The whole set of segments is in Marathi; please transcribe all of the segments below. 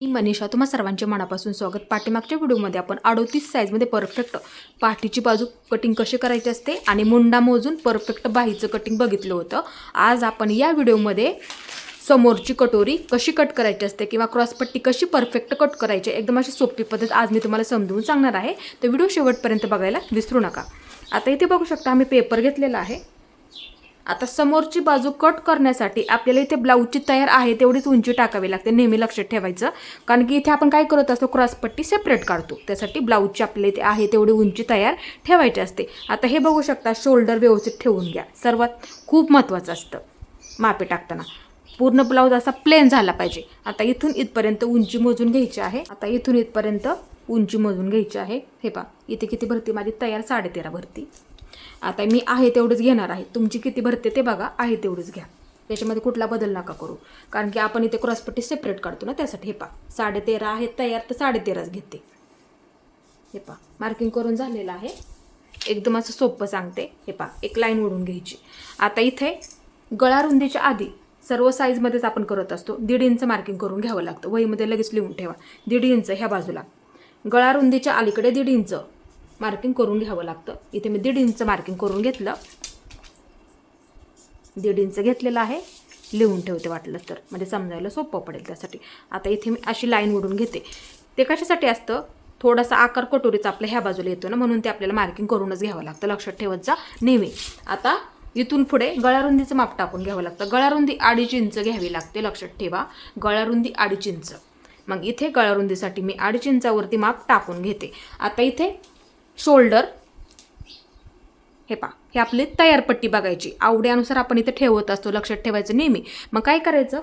मी मनीषा, तुम्हा सर्वांचे मनापासून स्वागत. पाठीमागच्या व्हिडिओमध्ये आपण 38 साईजमध्ये परफेक्ट पाठीची बाजू कटिंग कशी करायची असते आणि मुंडा मोजून परफेक्ट बाहीचं कटिंग बघितलं होतं. आज आपण या व्हिडिओमध्ये समोरची कटोरी कशी कट करायची असते किंवा क्रॉसपट्टी कशी परफेक्ट कट करायची एकदम अशी सोपी पद्धत आज मी तुम्हाला समजून सांगणार आहे. तर व्हिडिओ शेवटपर्यंत बघायला विसरू नका. आता इथे बघू शकता आम्ही पेपर घेतलेला आहे. आता समोरची बाजू कट करण्यासाठी आपल्याला इथे ब्लाऊजची तयार आहे तेवढीच उंची टाकावी लागते. नेहमी लक्षात ठेवायचं, कारण की इथे आपण काय करत असतो क्रॉसपट्टी सेपरेट काढतो. त्यासाठी ब्लाऊजची आपल्याला इथे आहे तेवढी उंची तयार ठेवायची असते. आता हे बघू शकता, शोल्डर व्यवस्थित ठेवून घ्या. सर्वात खूप महत्त्वाचं असतं मापे टाकताना पूर्ण ब्लाऊज असा प्लेन झाला पाहिजे. आता इथून इथपर्यंत उंची मोजून घ्यायची आहे. आता इथून इथपर्यंत उंची मोजून घ्यायची आहे. हे पहा, इथे किती भरती माझी तयार 13.5 भरती. आता मी आहे तेवढंच घेणार आहे. तुमची किती भरते ते बघा, आहे तेवढंच घ्या. त्याच्यामध्ये कुठला बदल नका करू, कारण की आपण इथे क्रॉसपट्टी सेपरेट काढतो ना, त्यासाठी. हे पहा 13.5 आहे तयार, तर 13.5 घेते. हे पहा मार्किंग करून झालेलं आहे. एकदम असं सोपं सांगते. हे पहा एक लाईन ओढून घ्यायची. आता इथे गळा रुंदीच्या आधी सर्व साईजमध्येच आपण करत असतो 1.5 इंच मार्किंग करून घ्यावं लागतं. वहीमध्ये लगेच लिहून ठेवा. 1.5 इंच ह्या बाजूला गळा रुंदीच्या अलीकडे 1.5 इंच मार्किंग करून घ्यावं लागतं. इथे मी 1.5 इंच मार्किंग करून घेतलं. 1.5 इंच घेतलेलं आहे. लिहून ठेवते वाटलं तर, म्हणजे समजायला सोपं पडेल त्यासाठी. आता इथे मी अशी लाईन ओढून घेते. ते कशासाठी असतं, थोडासा आकार कटोरीचा आपल्या ह्या बाजूला येतो ना, म्हणून ते आपल्याला मार्किंग करूनच घ्यावं लागतं. लक्षात ठेवत जा नेहमी. आता इथून पुढे गळारुंदीचं माप टाकून घ्यावं लागतं. गळारुंदी 2.5 इंच घ्यावी लागते. लक्षात ठेवा, गळारुंदी 2.5 इंच. मग इथे गळारुंदीसाठी मी 2.5 इंचावरती माप टाकून घेते. आता इथे शोल्डर, हे पहा, हे आपली तयार पट्टी बघायची. आवड्यानुसार आपण इथे ठेवत असतो, लक्षात ठेवायचं नेहमी. मग काय करायचं,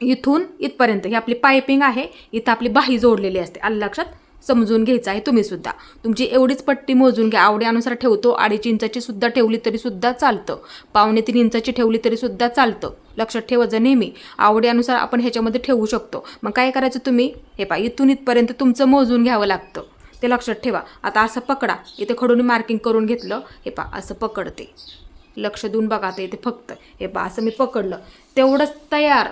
इथून इथपर्यंत ही आपली पायपिंग आहे. इथं आपली बाही जोडलेली असते. आलं लक्षात, समजून घ्यायचं आहे तुम्ही सुद्धा. तुमची एवढीच पट्टी मोजून घ्या. आवड्यानुसार ठेवतो. 2.5 इंचाची सुद्धा ठेवली तरी सुद्धा चालतं. 2.25 इंचाची ठेवली तरी सुद्धा चालतं. लक्षात ठेवायचं नेहमी. आवड्यानुसार आपण ह्याच्यामध्ये ठेवू शकतो. मग काय करायचं तुम्ही, हे पहा इथून इथपर्यंत तुमचं मोजून घ्यावं लागतं. ते लक्षात ठेवा. आता असं पकडा. इथे खडून मार्किंग करून घेतलं. हे पहा असं पकडते. लक्ष देऊन बघा. आता इथे फक्त हे पहा असं मी पकडलं, तेवढंच तयार.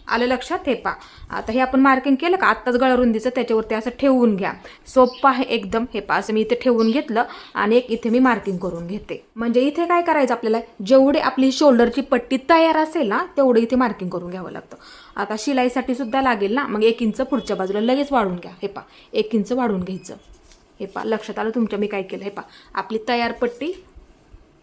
आलं लक्षात. हे पहा आता हे आपण मार्किंग केलं का आत्ताच गळारुंदीचं, त्याच्यावरती असं ठेवून घ्या. सोपं आहे एकदम. हे पहा असं मी इथे ठेवून घेतलं आणि एक इथे मी मार्किंग करून घेते. म्हणजे इथे काय करायचं आपल्याला, जेवढे आपली शोल्डरची पट्टी तयार असेल ना तेवढं इथे मार्किंग करून घ्यावं लागतं. आता शिलाईसाठी सुद्धा लागेल ना, मग 1 इंच पुढच्या बाजूला लगेच वाढून घ्या. हे पहा 1 इंच वाढून घ्यायचं. हे पहा लक्षात आलं तुमच्या मी काय केलं. हे पहा आपली तयार पट्टी,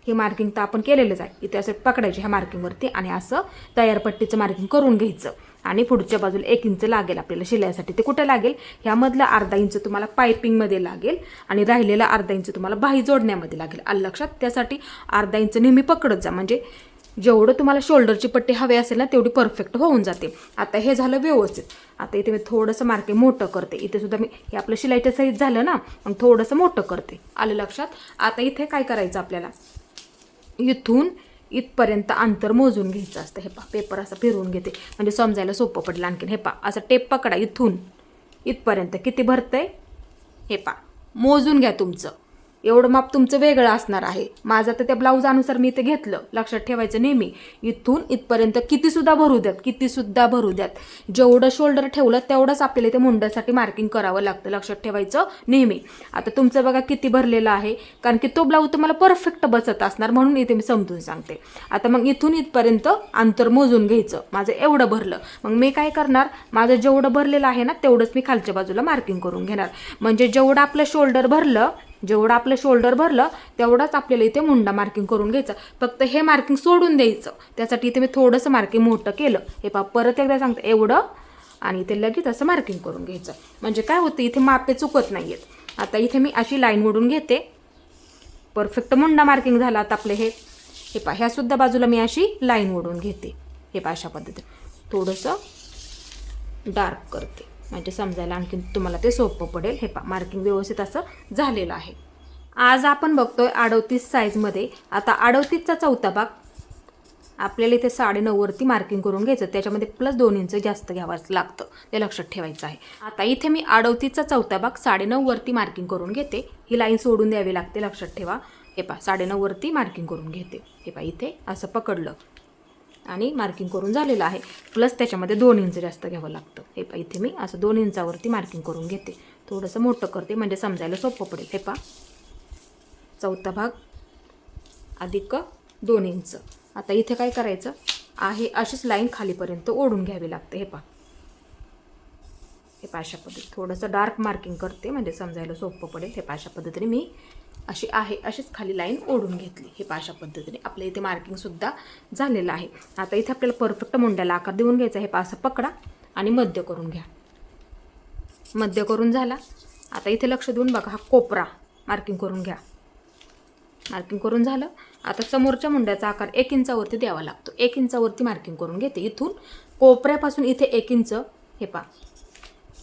हे मार्किंग तर आपण केलेलंच आहे. इथे असं पकडायचे ह्या मार्किंगवरती आणि असं तयार पट्टीचं मार्किंग करून घ्यायचं. आणि पुढच्या बाजूला 1 इंच लागेल आपल्याला शिलाईसाठी. ते कुठे लागेल, ह्यामधलं 1/2 इंच तुम्हाला पायपिंगमध्ये लागेल आणि राहिलेला 1/2 इंच तुम्हाला बाही जोडण्यामध्ये लागेल. आलं लक्षात. त्यासाठी 1/2 इंच नेहमी पकडत जा, म्हणजे जेवढं तुम्हाला शोल्डरची पट्टी हवी असेल ना तेवढी परफेक्ट होऊन जाते. आता हे झालं व्यवस्थित. आता इथे मी थोडंसं मार्किंग मोठं करते. इथे सुद्धा मी हे आपलं शिलाईचं साईज झालं ना, मग थोडंसं मोठं करते. आलं लक्षात. आता इथे काय करायचं आपल्याला, इथून इथपर्यंत अंतर मोजून घ्यायचं असतं. हे पहा पेपर असं फिरवून घेते म्हणजे समजायला सोपं पडेल आणखीन. हे पहा असं टेप पकडा. इथून इथपर्यंत किती भरतंय हे पहा, मोजून घ्या. तुमचं एवढं माप तुमचं वेगळं असणार आहे. माझं तर त्या ब्लाऊजानुसार मी इथे घेतलं. लक्षात ठेवायचं नेहमी. इथून इथपर्यंत कितीसुद्धा भरू द्यात, कितीसुद्धा भरू द्यात. जेवढं शोल्डर ठेवलं तेवढंच आपल्याला इथे मुंड्यासाठी मार्किंग करावं लागतं. लक्षात ठेवायचं नेहमी. आता तुमचं बघा किती भरलेलं आहे, कारण की तो ब्लाऊज तुम्हाला परफेक्ट बसत असणार म्हणून इथे मी समजून सांगते. आता मग इथून इथपर्यंत अंतर मोजून घ्यायचं. माझं एवढं भरलं, मग मी काय करणार, माझं जेवढं भरलेलं आहे ना तेवढंच मी खालच्या बाजूला मार्किंग करून घेणार. म्हणजे जेवढं आपलं शोल्डर भरलं, जेवढं आपलं शोल्डर भरलं तेवढाच आपल्याला इथे मुंडा मार्किंग करून घ्यायचं. फक्त हे मार्किंग सोडून द्यायचं. त्यासाठी इथे मी थोडंसं मार्किंग मोठं केलं. हे पहा परत एकदा सांगते, एवढं आणि इथे लगेच असं मार्किंग करून घ्यायचं. म्हणजे काय होतं, इथे मापे चुकत नाही आहेत. आता इथे मी अशी लाईन ओढून घेते. परफेक्ट मुंडा मार्किंग झाला. आता आपले हे पहा ह्यासुद्धा बाजूला मी अशी लाईन ओढून घेते. हे पहा अशा पद्धतीने थोडंसं डार्क करते म्हणजे समजायला आणखीन तुम्हाला ते सोपं पडेल. हे पहा मार्किंग व्यवस्थित असं झालेलं आहे. आज आपण बघतोय 38 साईजमध्ये. आता 38चा चौथा भाग आपल्याला इथे 9.5 वरती मार्किंग करून घ्यायचं. त्याच्यामध्ये प्लस 2 इंच जास्त घ्यावं लागतं, ते लक्षात ठेवायचं आहे. आता इथे मी 38चा चौथा भाग 9.5 वरती मार्किंग करून घेते. ही लाईन सोडून द्यावी लागते, लक्षात ठेवा. हे पहा 9.5 वरती मार्किंग करून घेते. हे पहा इथे असं पकडलं आणि मार्किंग करून झालेलं आहे. प्लस त्याच्यामध्ये 2 इंच जास्त घ्यावं लागतं. हे पहा इथे मी असं 2 इंचावरती मार्किंग करून घेते. थोडंसं मोठं करते म्हणजे समजायला सोपं पडेल. हे पहा चौथा भाग अधिक 2 इंच. आता इथे काय करायचं आहे, अशीच लाईन खालीपर्यंत ओढून घ्यावी लागते. हे पहा अशा पद्धतीने थोडंसं डार्क मार्किंग करते म्हणजे समजायला सोपं पडेल. हे अशा पद्धतीने मी अशीच खाली लाईन ओढून घेतली. हे अशा पद्धतीने आपल्या इथे मार्किंगसुद्धा झालेलं आहे. आता इथे आपल्याला परफेक्ट मुंड्याला आकार देऊन घ्यायचा. हे असं पकडा आणि मध्य करून घ्या. मध्य करून झाला. आता इथे लक्ष देऊन बघा, हा कोपरा मार्किंग करून घ्या. मार्किंग करून झालं. आता समोरच्या मुंड्याचा आकार 1 इंचावरती द्यावा लागतो. 1 इंचावरती मार्किंग करून घेते. इथून कोपऱ्यापासून इथे 1 इंच. हे पहा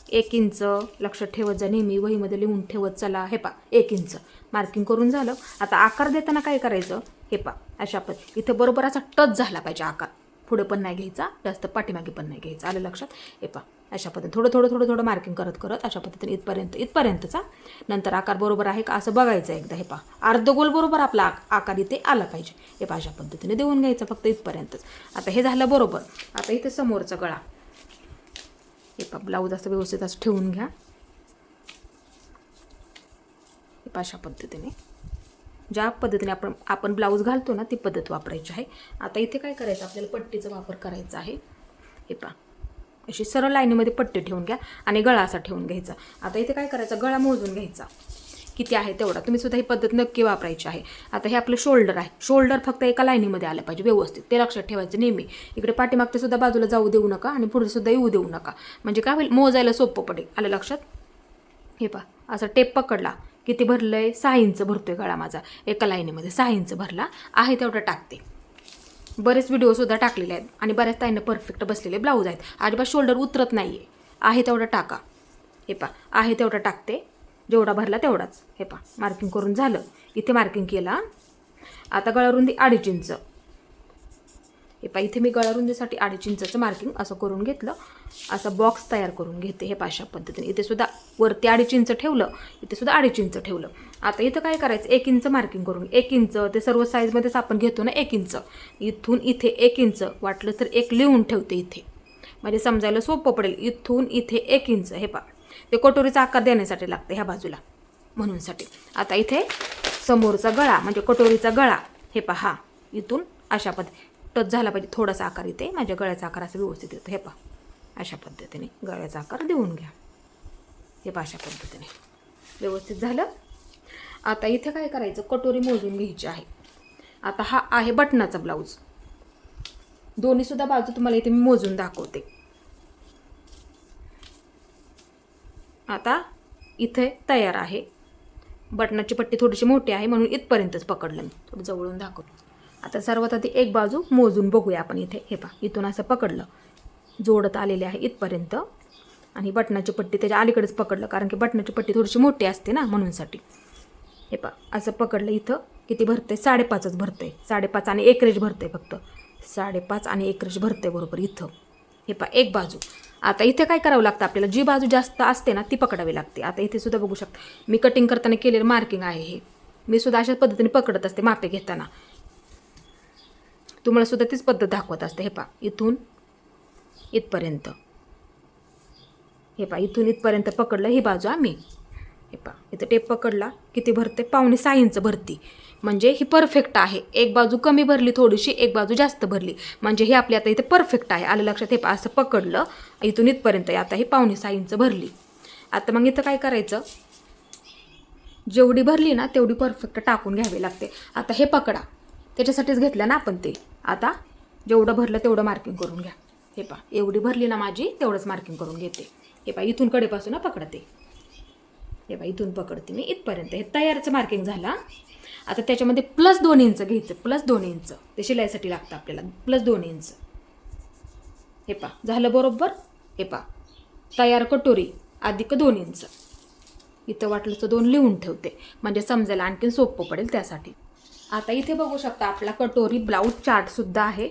1 इंच लक्षात ठेवत जा, नेहमी वहीमध्ये लिहून ठेवत चला. हे पहा 1 इंच मार्किंग करून झालं. आता आकार देताना काय करायचं, हे पहा अशा पद्धतीने इथे बरोबर असा टच झाला पाहिजे आकार. पुढे पण नाही घ्यायचा जास्त, पाठीमागे पण नाही घ्यायचा. आलं लक्षात. हे पहा अशा पद्धतीने थोडं मार्किंग करत अशा पद्धतीने इथपर्यंतचा. नंतर आकार बरोबर आहे का असं बघायचं एकदा. हे पहा अर्धगोल बरोबर आपला आकार इथे आला पाहिजे. हे पहा अशा पद्धतीने देऊन घ्यायचं फक्त इथपर्यंतच. आता हे झालं बरोबर. आता इथे समोरचा गळा. हे पहा ब्लाऊज असं व्यवस्थित असं ठेवून घ्या. हे पहा अशा पद्धतीने ज्या पद्धतीने आपण ब्लाऊज घालतो ना ती पद्धत वापरायची आहे. आता इथे काय करायचं, आपल्याला पट्टीचा वापर करायचा आहे. हे पहा अशी सरळ लाईनीमध्ये पट्टी ठेवून घ्या आणि गळा असा ठेवून घ्यायचा. आता इथे काय करायचं, गळा मोजून घ्यायचा किती आहे तेवढा. तुम्ही सुद्धा ही पद्धत नक्की वापरायची आहे. आता हे आपलं शोल्डर आहे. शोल्डर फक्त एका लाईनीमध्ये आलं पाहिजे व्यवस्थित, ते लक्षात ठेवायचं नेहमी. इकडे पाठीमागते सुद्धा बाजूला जाऊ देऊ नका आणि पुढे सुद्धा येऊ देऊ नका, म्हणजे काय होईल मोजायला सोपं पडेल. आलं लक्षात. हे पहा असं टेप पकडला, किती भरलंय 6 इंच भरतोय गळा माझा. एका लाईनीमध्ये 6 इंच भरला आहे तेवढं टाकते. बरेच व्हिडिओसुद्धा टाकलेले आहेत आणि बऱ्याच ताईंना परफेक्ट बसलेले ब्लाऊज आहेत. अजिबात शोल्डर उतरत नाही आहे तेवढं टाका. हे पहा आहे तेवढं टाकते, जेवढा भरला तेवढाच. हे पहा मार्किंग करून झालं. इथे मार्किंग केला. आता गळारुंदी 2.5 इंच. हे पहा इथे मी गळारुंदीसाठी 2.5 इंचाचं मार्किंग असं करून घेतलं. असं बॉक्स तयार करून घेते. हे अशा पद्धतीने इथे सुद्धा वरती 2.5 इंच ठेवलं, इथे सुद्धा 2.5 इंच ठेवलं. आता इथं काय करायचं, 1 इंच मार्किंग करून 1 इंच ते सर्व साईजमध्येच आपण घेतो ना 1 इंच. इथून इथे 1 इंच, वाटलं तर 1 लिहून ठेवते इथे म्हणजे समजायला सोपं पडेल. इथून इथे 1 इंच. हे पहा ते कटोरीचा आकार देण्यासाठी लागतं ह्या बाजूला म्हणूनसाठी. आता इथे समोरचा गळा म्हणजे कटोरीचा गळा. हे पहा इथून अशा पद्धतीने टच झाला पाहिजे. थोडासा आकार इथे माझ्या गळ्याचा आकार असं व्यवस्थित येतो. हे पहा अशा पद्धतीने गळ्याचा आकार देऊन घ्या. हे पहा अशा पद्धतीने व्यवस्थित झालं. आता इथे काय करायचं, कटोरी मोजून घ्यायची आहे. आता हा आहे बटनाचा ब्लाऊज. दोन्ही सुद्धा बाजू तुम्हाला इथे मी मोजून दाखवते. आता इथे तयार आहे. बटनाची पट्टी थोडीशी मोठी आहे म्हणून इथपर्यंतच पकडलं मी. थोडं जवळून दाखवतो. आता सर्वात आधी एक बाजू मोजून बघूया आपण इथे. हे पहा इथून असं पकडलं, जोडत आलेले आहे इथपर्यंत आणि बटनाची पट्टी त्याच्या अलीकडेच पकडलं, कारण की बटनाची पट्टी थोडीशी मोठी असते ना म्हणूनसाठी. हे पहा असं पकडलं. इथं किती भरते, 5.5च भरते. 5.5 आणि 1 रेष भरते फक्त. 5.5 आणि 1 रेष भरते बरोबर इथं. हे पहा एक बाजू. आता इथे काय करावं लागतं, आपल्याला जी बाजू जास्त असते ना ती पकडावी लागते. आता इथे सुद्धा बघू शकता मी कटिंग करताना केलेलं मार्किंग आहे. हे मी सुद्धा अशाच पद्धतीने पकडत असते मापे घेताना. तुम्हाला सुद्धा तीच पद्धत दाखवत असते. हे पहा इथून इथपर्यंत. हे पहा इथून इथपर्यंत पकडलं ही बाजू आम्ही. हे पहा इथं टेप पकडला, किती भरते, 5.25 इंच भरती. म्हणजे ही परफेक्ट आहे. एक बाजू कमी भरली थोडीशी, एक बाजू जास्त भरली, म्हणजे हे आपली आता इथे परफेक्ट आहे. आलं लक्षात. हे पहा असं पकडलं इथून इथपर्यंत. आता ही 5.25 इंच भरली. आता मग इथं काय करायचं, जेवढी भरली ना तेवढी परफेक्ट टाकून घ्यावी लागते. आता हे पकडा, त्याच्यासाठीच घेतलं ना आपण ते. आता जेवढं भरलं तेवढं मार्किंग करून घ्या. हे पहा एवढी भरली ना माझी, तेवढंच मार्किंग करून घेते. हे पहा इथून कडेपासून पकडते. हे पहा इथून पकडते मी इथपर्यंत. हे तयारचं मार्किंग झाला. आता त्याच्यामध्ये +2 इंच घ्यायचं. +2 इंच ते शिलाईसाठी लागतं आपल्याला. +2 इंच. हे पहा झालं बरोबर. हे पहा तयार कटोरी अधिक 2 इंच. इथं वाटलं तर 2 लिहून ठेवते म्हणजे समजायला आणखीन सोपं पडेल त्यासाठी. आता इथे बघू शकता आपला कटोरी ब्लाऊज चार्टसुद्धा आहे.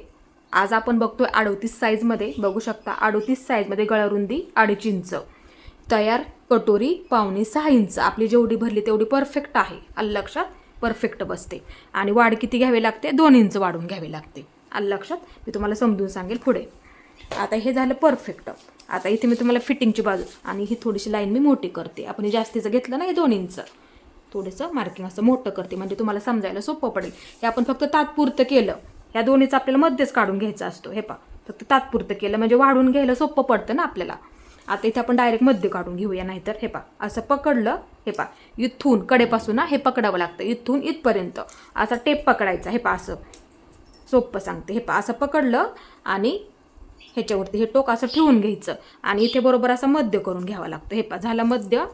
आज आपण बघतोय 38 साईजमध्ये. बघू शकता 38 साईजमध्ये गळारुंदी 2.5 इंच. तयार कटोरी 5.25 इंच. आपली जेवढी भरली तेवढी परफेक्ट आहे. आलं लक्षात. परफेक्ट बसते. आणि वाढ किती घ्यावी लागते, 2 इंच वाढून घ्यावी लागते. आलं लक्षात. मी तुम्हाला समजून सांगेल पुढे. आता हे झालं परफेक्ट. आता इथे मी तुम्हाला फिटिंगची बाजू आणि ही थोडीशी लाईन मी मोठी करते. आपण हे जास्तीचं घेतलं ना, हे 2 इंच थोडंसं मार्किंग असं मोठं करते म्हणजे तुम्हाला समजायला सोपं पडेल. हे आपण फक्त तात्पुरतं केलं. ह्या दोन्हीचं आपल्याला मध्येच काढून घ्यायचं असतो. हे पहा, फक्त तात्पुरतं केलं म्हणजे वाढून घ्यायला सोपं पडतं ना आपल्याला. आता इथे आपण डायरेक्ट मध्ये काढून घेऊया. नाहीतर हे पहा असं पकडलं, हे पहा इथून कडेपासून ना हे पकडावं लागतं, इथून इथपर्यंत असा टेप पकडायचा. हे पहा असं सोपं सांगते. हे पहा असं पकडलं आणि ह्याच्यावरती हे टोक असं ठेवून घ्यायचं आणि इथे बरोबर असं मध्य करून घ्यावं लागतं. हे पहा झालं मध्य.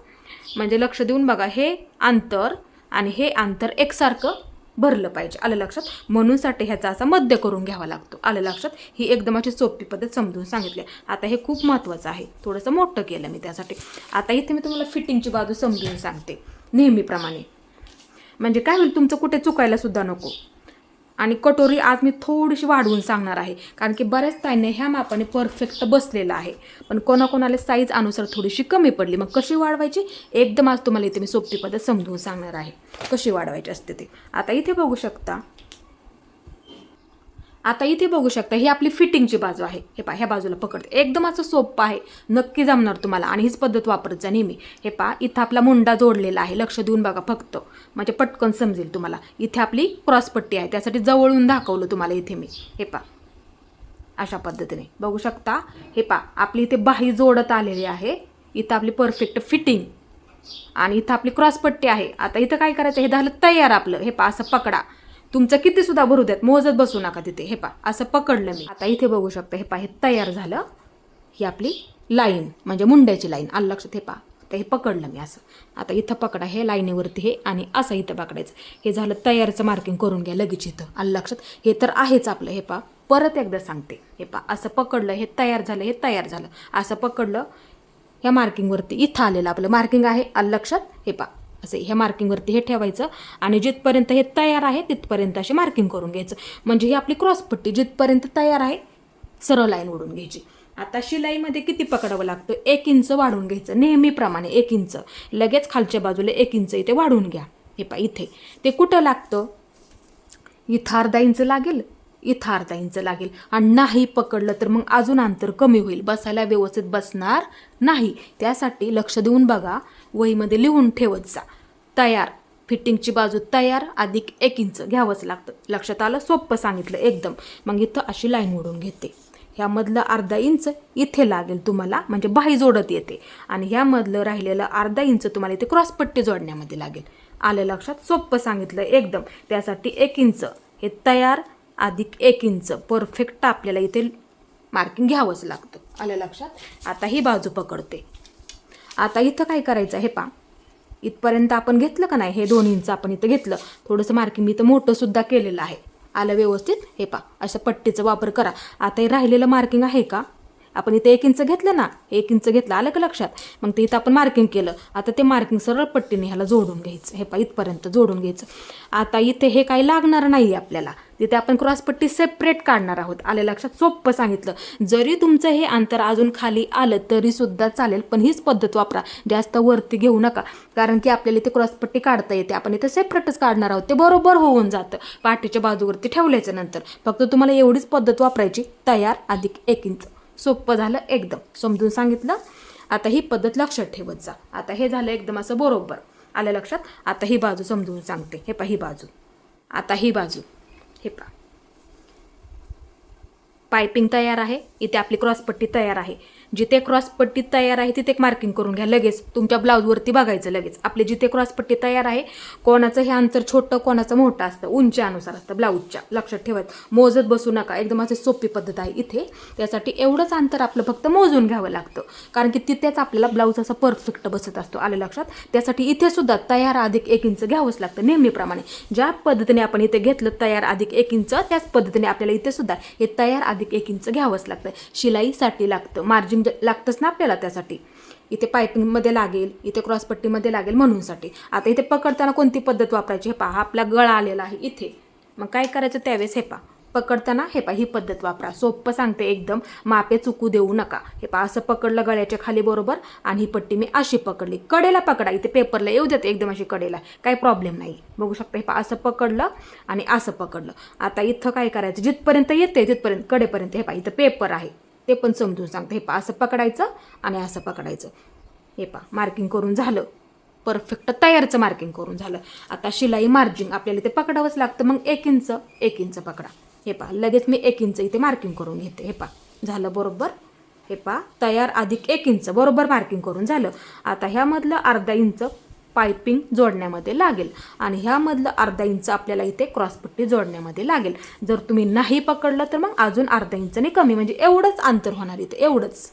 म्हणजे लक्ष देऊन बघा, हे अंतर आणि हे अंतर एकसारखं भरलं पाहिजे. आलं लक्षात. म्हणूनसाठी ह्याचा असा मध्य करून घ्यावा लागतो. आलं लक्षात. ही एकदम अशी सोपी पद्धत समजून सांगितली. आता हे खूप महत्त्वाचं आहे. थोडंसं मोठं केलं मी त्यासाठी. आता इथे मी तुम्हाला फिटिंगची बाजू समजून सांगते नेहमीप्रमाणे. म्हणजे काय होईल, तुमचं कुठे चुकायला सुद्धा नको. आणि कटोरी आज मी थोडीशी वाढवून सांगणार आहे, कारण की बऱ्याच ताईंना ह्या मापाने परफेक्ट बसलेलं आहे, पण कोणाकोणाला साईज अनुसार थोडीशी कमी पडली. मग कशी वाढवायची एकदम आज तुम्हाला इथे मी सोपी पद्धत समजून सांगणार आहे, कशी वाढवायची असते ते. आता इथे बघू शकता, ही आपली फिटिंगची बाजू आहे. हे पहा, ह्या बाजूला पकडते. एकदम असं सोपं आहे, नक्की जमणार तुम्हाला आणि हीच पद्धत वापरत जा नेहमी. हे पहा, इथं आपला मुंडा जोडलेला आहे. लक्ष देऊन बघा फक्त, म्हणजे पटकन समजेल तुम्हाला. इथे आपली क्रॉसपट्टी आहे, त्यासाठी जवळून दाखवलं तुम्हाला इथे मी. हे पहा अशा पद्धतीने बघू शकता. हे पहा, आपली इथे बाही जोडत आलेली आहे. इथं आपली परफेक्ट फिटिंग आणि इथं आपली क्रॉसपट्टी आहे. आता इथं काय करायचं, हे झालं तयार आपलं. हे पहा असं पकडा. तुमचं किती सुद्धा भरू द्यात, मोजत बसू नका तिथे. हे पहा असं पकडलं मी. आता इथे बघू शकता. हे पहा, हे तयार झालं. ही आपली लाईन म्हणजे मुंड्याची लाईन. आलं लक्षात. हे पहा, आता हे पकडलं मी असं. आता इथं पकडा, हे लाईनीवरती हे आणि असं इथं पकडायचं. हे झालं तयारचं मार्किंग करून घ्या लगेच इथं. आलं लक्षात. हे तर आहेच आपलं. हे पहा परत एकदा सांगते. हे पहा असं पकडलं, हे तयार झालं. हे तयार झालं. असं पकडलं, ह्या मार्किंगवरती इथं आलेलं आपलं मार्किंग आहे. आलं लक्षात. हे पहा असे ह्या मार्किंगवरती हे ठेवायचं आणि जिथपर्यंत हे तयार आहे तिथपर्यंत अशी मार्किंग करून घ्यायचं. म्हणजे ही आपली क्रॉसपट्टी जिथपर्यंत तयार आहे सरळ लाईन ओढून घ्यायची. आता शिलाईमध्ये किती पकडावं लागतं, 1 इंच वाढून घ्यायचं नेहमीप्रमाणे. 1 इंच लगेच खालच्या बाजूला 1 इंच इथे वाढून घ्या. हे पहा इथे ते कुठं लागतं, इथं अर्धा इंच लागेल, इथं अर्धा इंच लागेल. आणि नाही पकडलं तर मग अजून अंतर कमी होईल, बसायला व्यवस्थित बसणार नाही. त्यासाठी लक्ष देऊन बघा, वहीमध्ये लिहून ठेवत जा. तयार फिटिंगची बाजू तयार अधिक 1 इंच घ्यावंच लागतं. लक्षात आलं. सोपं सांगितलं एकदम. मग इथं अशी लाईन ओढून घेते. ह्यामधलं अर्धा इंच इथे लागेल तुम्हाला, म्हणजे बाही जोडत येते. आणि ह्यामधलं राहिलेलं अर्धा इंच तुम्हाला इथे क्रॉसपट्टी जोडण्यामध्ये लागेल. आलं लक्षात. सोपं सांगितलं एकदम. त्यासाठी 1 इंच हे तयार अधिक 1 इंच परफेक्ट आपल्याला इथे मार्किंग घ्यावंच लागतं. आलं लक्षात. आता ही बाजू पकडते. आता इथं काय करायचं, हे पहा इथपर्यंत आपण घेतलं का नाही, हे 2 इंच आपण इथं घेतलं. थोडंसं मार्किंग मी इथं मोठं सुद्धा केलेलं आहे. आलं व्यवस्थित. हे पहा असं पट्टीचा वापर करा. आता हे राहिलेलं मार्किंग आहे का, आपण इथे 1 इंच घेतलं ना, 1 इंच घेतलं. आलं का लक्षात. मग ते इथं आपण मार्किंग केलं. आता ते मार्किंग सरळ पट्टीने ह्याला जोडून घ्यायचं. हे पहा इथपर्यंत जोडून घ्यायचं. आता इथे हे काही लागणार नाही आपल्याला, तिथे आपण क्रॉसपट्टी सेपरेट काढणार आहोत. आलं लक्षात. सोपं सांगितलं. जरी तुमचं हे अंतर अजून खाली आलं तरी सुद्धा चालेल, पण हीच पद्धत वापरा. जास्त वरती घेऊ नका, कारण की आपल्याला इथे क्रॉसपट्टी काढता येते. आपण इथे सेपरेटच काढणार आहोत. ते बरोबर होऊन जातं पाठीच्या बाजूवरती ठेवल्याच्या नंतर. फक्त तुम्हाला एवढीच पद्धत वापरायची, तयार अधिक 1 इंच. सोपं झालं एकदम, समजून सांगितलं. आता ही पद्धत लक्षात ठेवत जा. आता हे झालं एकदम असं बरोबर. आलं लक्षात. आता ही बाजू समजून सांगते. हे पहा ही बाजू. आता ही बाजू. हे पहा पायपिंग तयार आहे. इथे आपली क्रॉसपट्टी तयार आहे. जिथे क्रॉसपट्टी तयार आहे तिथे एक मार्किंग करून घ्या. लगेच तुमच्या ब्लाऊजवरती बघायचं. लगेच आपले जिथे क्रॉसपट्टी तयार आहे, कोणाचं हे अंतर छोटं कोणाचं मोठं असतं, उंचीनुसार असतं ब्लाऊजच्या. लक्षात ठेवायचं. मोजत बसू नका. एकदम अशी सोपी पद्धत आहे इथे. त्यासाठी एवढंच अंतर आपलं फक्त मोजून घ्यावं लागतं, कारण की तिथेच आपल्याला ब्लाऊज असा परफेक्ट बसत असतो. आलं लक्षात. त्यासाठी इथे सुद्धा तयार अधिक 1 इंच घ्यावंच लागतं नेहमीप्रमाणे. ज्या पद्धतीने आपण इथे घेतलं तयार अधिक 1 इंच, त्याच पद्धतीने आपल्याला इथे सुद्धा हे तयार अधिक 1 इंच घ्यावंच लागतं. शिलाईसाठी लागतं, मार्जिन लागतंच ना आपल्याला. त्यासाठी इथे पायपिंगमध्ये लागेल, इथे क्रॉसपट्टीमध्ये लागेल म्हणूनसाठी. आता इथे पकडताना कोणती पद्धत वापरायची, हे पहा आपला गळा आलेला आहे इथे. मग काय करायचं त्यावेळेस, हे पहा पकडताना हे पहा ही पद्धत वापरा. सोपं सांगते एकदम, मापे चुकू देऊ नका. हे पहा असं पकडलं गळ्याच्या खाली बरोबर आणि ही पट्टी मी अशी पकडली. कडेला पकडा, इथे पेपरला येऊ देते एकदम अशी कडेला, काही प्रॉब्लेम नाही. बघू शकता हे पहा असं पकडलं आणि असं पकडलं. आता इथं काय करायचं, जिथपर्यंत येते तिथपर्यंत कडेपर्यंत हे पहा इथं पेपर आहे ते पण समजून सांगते. हे पहा असं पकडायचं आणि असं पकडायचं. हे पहा मार्किंग करून झालं, परफेक्ट तयारचं मार्किंग करून झालं. आता शिलाई मार्जिन आपल्याला ते पकडावंच लागतं. मग 1 इंच पकडा. हे पहा लगेच मी 1 इंच इथे मार्किंग करून घेते. हे पहा झालं बरोबर. हे पहा तयार अधिक 1 इंच बरोबर मार्किंग करून झालं. आता ह्यामधलं अर्धा इंच पायपिंग जोडण्यामध्ये लागेल आणि ह्यामधलं अर्धा इंच आपल्याला इथे क्रॉसपट्टी जोडण्यामध्ये लागेल. जर तुम्ही नाही पकडलं तर मग अजून अर्धा इंचने कमी, म्हणजे एवढंच अंतर होणार इथे, एवढंच.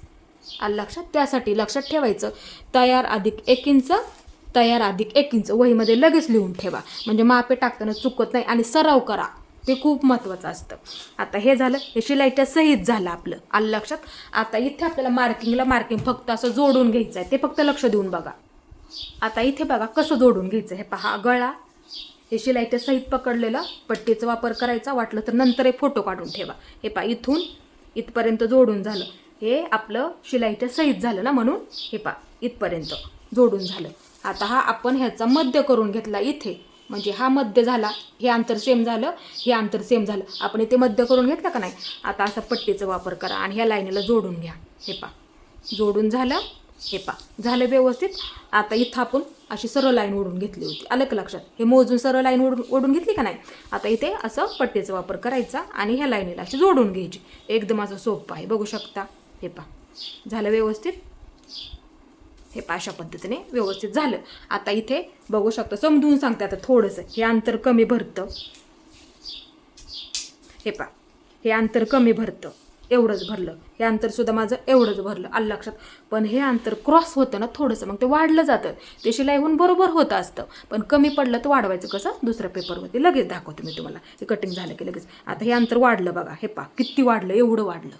आलं लक्षात? त्यासाठी लक्षात ठेवायचं तयार अधिक 1 इंच, तयार अधिक 1 इंच वहीमध्ये लगेच लिहून ठेवा, म्हणजे मापे टाकताना चुकत नाही. आणि सराव करा, ते खूप महत्त्वाचं असतं. आता हे झालं, हे शिलाईच्या सहित झालं आपलं. आलं लक्षात? आता इथे आपल्याला मार्किंग फक्त असं जोडून घ्यायचं आहे, ते फक्त लक्ष देऊन बघा. आता इथे बघा कसं जोडून घ्यायचं. हे पहा गळा हे शिलाईच्या सहित पकडलेलं, पट्टीचा वापर करायचा, वाटलं तर नंतर एक फोटो काढून ठेवा. हे पहा इथून इथपर्यंत जोडून झालं. हे आपलं शिलाईच्या सहित झालं ना, म्हणून हे पहा इथपर्यंत जोडून झालं. आता हा आपण ह्याचा मध्य करून घेतला इथे, म्हणजे हा मध्य झाला, हे अंतर सेम झालं, हे अंतर सेम झालं. आपण इथे मध्य करून घेतलं का नाही. आता असा पट्टीचा वापर करा आणि ह्या लाईनीला जोडून घ्या. हे पहा जोडून झालं. हे पहा झालं व्यवस्थित. आता इथं आपण अशी सरळ लाईन ओढून घेतली होती, आलं का लक्षात? हे मोजून सरळ लाईन ओढून घेतली का नाही. आता इथे असं पट्टीचा वापर करायचा आणि ह्या लाईनीला अशी जोडून घ्यायची. एकदम असं सोपं आहे, बघू शकता. हे पहा झालं व्यवस्थित. हे पहा अशा पद्धतीने व्यवस्थित झालं. आता इथे बघू शकता, समजून सांगते आता थोडंसं. हे अंतर कमी भरतं. हे पहा हे अंतर कमी भरतं, एवढंच भरलं. हे अंतर सुद्धा माझं एवढंच भरलं, आलं लक्षात? पण हे अंतर क्रॉस होतं ना थोडंसं, मग ते वाढलं जातं. ते शिलाईहून बरोबर होतं असतं, पण कमी पडलं तर वाढवायचं कसं, दुसऱ्या पेपरवरती लगेच दाखवते मी तुम्हाला. हे कटिंग झालं की लगेच. आता हे अंतर वाढलं बघा. हे पहा किती वाढलं, एवढं वाढलं.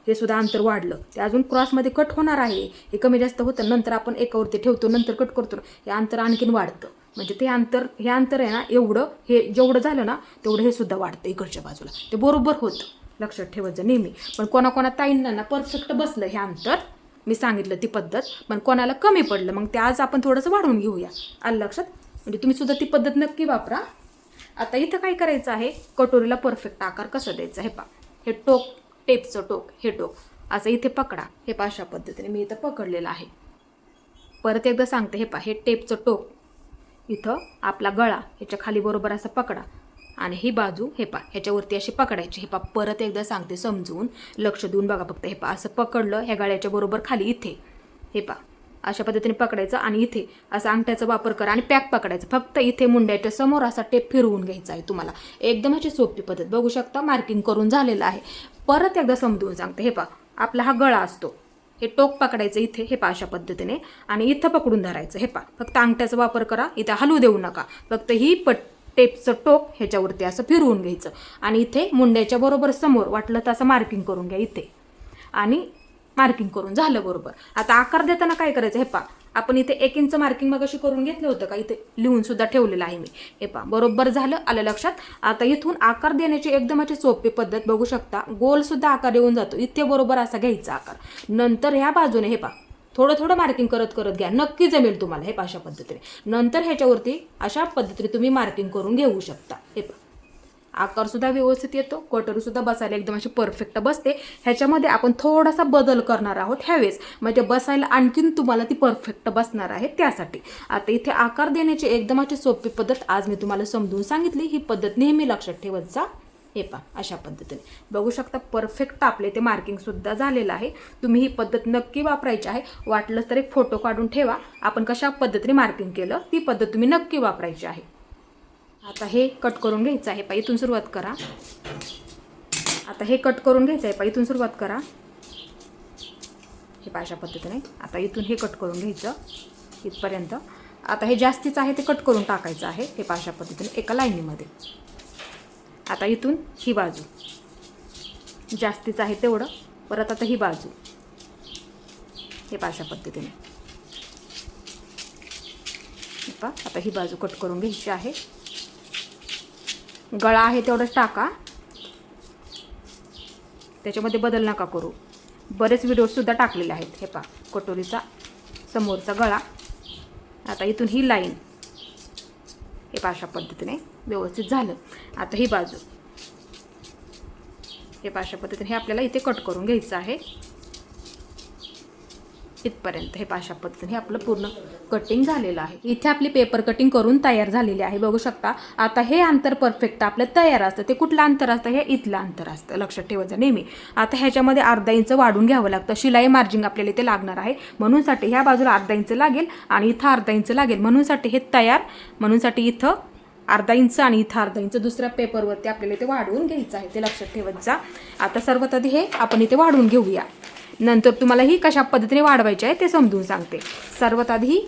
हे सुद्धा अंतर वाढलं. ते अजून क्रॉसमध्ये कट होणार आहे. हे कमी जास्त होतं, नंतर आपण एकावरती ठेवतो, नंतर कट करतो. हे अंतर आणखीन वाढतं, म्हणजे ते अंतर, हे अंतर आहे ना एवढं, हे जेवढं झालं ना तेवढं हे सुद्धा वाढतं इकडच्या बाजूला. ते बरोबर होतं, लक्षात ठेवायचं नेहमी. पण कोणा ताईंना ना परफेक्ट बसलं हे अंतर, मी सांगितलं ती पद्धत, पण कोणाला कमी पडलं मग ते आज आपण थोडंसं वाढवून घेऊया. आलं लक्षात? म्हणजे तुम्ही सुद्धा ती पद्धत नक्की वापरा. आता इथं काय करायचं आहे, कटोरीला परफेक्ट आकार कसा द्यायचा. हे पहा हे टोक, टेपचं टोक, हे टोक असं इथे पकडा. हे पहा अशा पद्धतीने मी इथं पकडलेलं आहे. परत एकदा सांगते. हे पहा हे टेपचं टोक इथं आपला गळा ह्याच्या खाली बरोबर असं पकडा आणि ही बाजू हे पहा ह्याच्यावरती अशी पकडायची. हे पहा परत एकदा सांगते, समजून लक्ष देऊन बघा फक्त. हे पहा असं पकडलं ह्या गळ्याच्या बरोबर खाली इथे. हे पहा अशा पद्धतीने पकडायचं आणि इथे असा अंगठ्याचा वापर करा आणि पॅक पकडायचं. फक्त इथे मुंड्याच्या समोर असा टेप फिरवून घ्यायचा आहे तुम्हाला. एकदम अशी सोपी पद्धत, बघू शकता. मार्किंग करून झालेलं आहे. परत एकदा समजून सांगते. हे पहा आपला हा गळा असतो, हे टोक पकडायचं इथे. हे पहा अशा पद्धतीने आणि इथं पकडून धरायचं. हे पहा फक्त अंगठ्याचा वापर करा, इथं हलवू देऊ नका. फक्त ही टेपचं टोक ह्याच्यावरती असं फिरवून घ्यायचं आणि इथे मुंड्याच्या बरोबर समोर वाटलं तर असं मार्किंग करून घ्या इथे. आणि मार्किंग करून झालं बरोबर. आता आकार देताना काय करायचं. हे पहा आपण इथे 1 इंच मार्किंग मग अशी करून घेतलं होतं का, इथे लिहून सुद्धा ठेवलेलं आहे मी. हे पहा बरोबर झालं, आलं लक्षात? आता इथून आकार देण्याची एकदम अशी सोपी पद्धत, बघू शकता. गोल सुद्धा आकार येऊन जातो. इथे बरोबर असा घ्यायचा आकार. नंतर ह्या बाजूने हे पहा थोडं थोडं मार्किंग करत करत घ्या, नक्की जमेल तुम्हाला. हे अशा पद्धतीने नंतर ह्याच्यावरती अशा पद्धतीने तुम्ही मार्किंग करून घेऊ शकता. हे पहा आकार सुद्धा व्यवस्थित येतो, कटोरी सुद्धा बसायला एकदम अशी परफेक्ट बसते. ह्याच्यामध्ये आपण थोडासा बदल करणार आहोत ह्यावेळेस, म्हणजे बसायला आणखीन तुम्हाला ती परफेक्ट बसणार आहे त्यासाठी. आता इथे आकार देण्याची एकदम अशी सोपी पद्धत आज मी तुम्हाला समजून सांगितली. ही पद्धत नेहमी लक्षात ठेवत जा. हे पहा अशा पद्धतीने बघू शकता परफेक्ट आपले ते मार्किंग सुद्धा झालेलं आहे. तुम्ही ही पद्धत नक्की वापरायची आहे. वाटलंच तर एक फोटो काढून ठेवा, आपण कशा पद्धतीने मार्किंग केलं ती पद्धत तुम्ही नक्की वापरायची आहे. आता हे कट करून घ्यायचं आहे. पहा इथून सुरुवात करा. आता हे कट करून घ्यायचं आहे. पहा इथून सुरुवात करा. हे पहा अशा पद्धतीने. आता इथून हे कट करून घ्यायचं इथपर्यंत. आता हे जास्तीचं आहे ते कट करून टाकायचं आहे. हे पहा अशा पद्धतीने एका लाईनीमध्ये. आता इथून ही बाजू जास्तीचं आहे तेवढं. परत आता ही बाजू. हे पहा अशा पद्धतीने. हे पहा आता ही बाजू कट करून घ्यायची आहे. गळा आहे तेवढंच टाका. त्याच्यामध्ये बदल नका करू. बरेच व्हिडिओसुद्धा टाकलेले आहेत. हे पहा कटोरीचा समोरचा गळा. आता इथून ही लाईन हे पहा अशा पद्धतीने व्यवस्थित झालं. आता ही बाजू हे पहा अशा पद्धतीने हे आपल्याला इथे कट करून घ्यायचं आहे इथपर्यंत. हे पहा अशा पद्धतीने हे आपलं पूर्ण कटिंग झालेलं आहे. इथे आपली पेपर कटिंग करून तयार झालेली आहे. बघू शकता. आता हे अंतर परफेक्ट आपलं तयार असतं. ते कुठलं अंतर असतं? हे इथलं अंतर असतं. लक्षात ठेवायचं नेहमी. आता ह्याच्यामध्ये अर्धा इंच वाढून घ्यावं लागतं. शिलाई मार्जिंग आपल्याला इथे लागणार आहे. म्हणूनसाठी ह्या बाजूला अर्धा इंच लागेल आणि इथं अर्धा इंच लागेल. म्हणूनसाठी हे तयार. म्हणूनसाठी इथं अर्धा इंच आणि इथं अर्धा इंच दुसऱ्या पेपरवरती आपल्याला इथे वाढवून घ्यायचं आहे. ते लक्षात ठेवत जा. आता सर्वात आधी हे आपण इथे वाढवून घेऊया. नंतर तुम्हाला ही कशा पद्धतीने वाढवायची आहे ते समजून सांगते. सर्वात आधी ही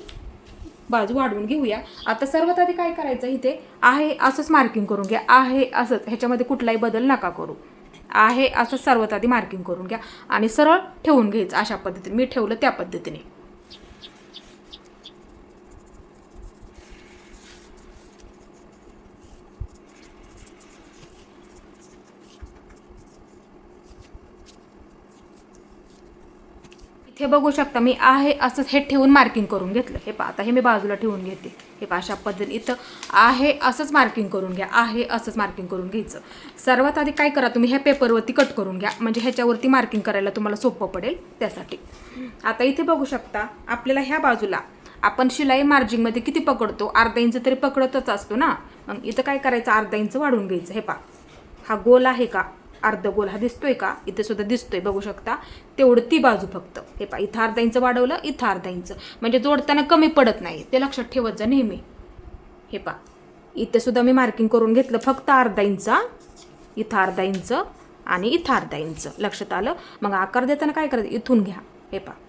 बाजू वाढवून घेऊया. आता सर्वात आधी काय करायचं? इथे आहे असंच मार्किंग करून घ्या. आहे असंच. ह्याच्यामध्ये कुठलाही बदल नका करू. आहे असंच सर्वात आधी मार्किंग करून घ्या आणि सरळ ठेवून घ्यायचं अशा पद्धतीने. मी ठेवलं त्या पद्धतीने. हे बघू शकता मी आहे असंच हे ठेवून मार्किंग करून घेतलं. हे पहा आता हे मी बाजूला ठेवून घेते. हे पहा अशा पद्धतीने इथं आहे असंच मार्किंग करून घ्या. आहे असंच मार्किंग करून घ्यायचं. सर्वात आधी काय करा तुम्ही ह्या पेपरवरती कट करून घ्या. म्हणजे ह्याच्यावरती मार्किंग करायला तुम्हाला सोपं पडेल त्यासाठी. आता इथे बघू शकता आपल्याला ह्या बाजूला आपण शिलाई मार्जिंगमध्ये किती पकडतो? अर्धा इंच तरी पकडतच असतो ना. मग इथं काय करायचं? अर्धा इंच वाढवून घ्यायचं. हे पहा हा गोल आहे का? अर्ध गोल हा दिसतोय का? इथे सुद्धा दिसतोय. बघू शकता. तेवढं ती बाजू फक्त. हे पहा इथं अर्धा इंच वाढवलं, इथं अर्धा इंच. म्हणजे जोडताना कमी पडत नाही. ते लक्षात ठेवत जा नेहमी. हे पहा इथे सुद्धा मी मार्किंग करून घेतलं फक्त अर्धा इंच. इथं अर्धा इंच आणि इथं अर्धा इंच. लक्षात आलं? मग आकार देताना काय करायचं? इथून घ्या. हे पहा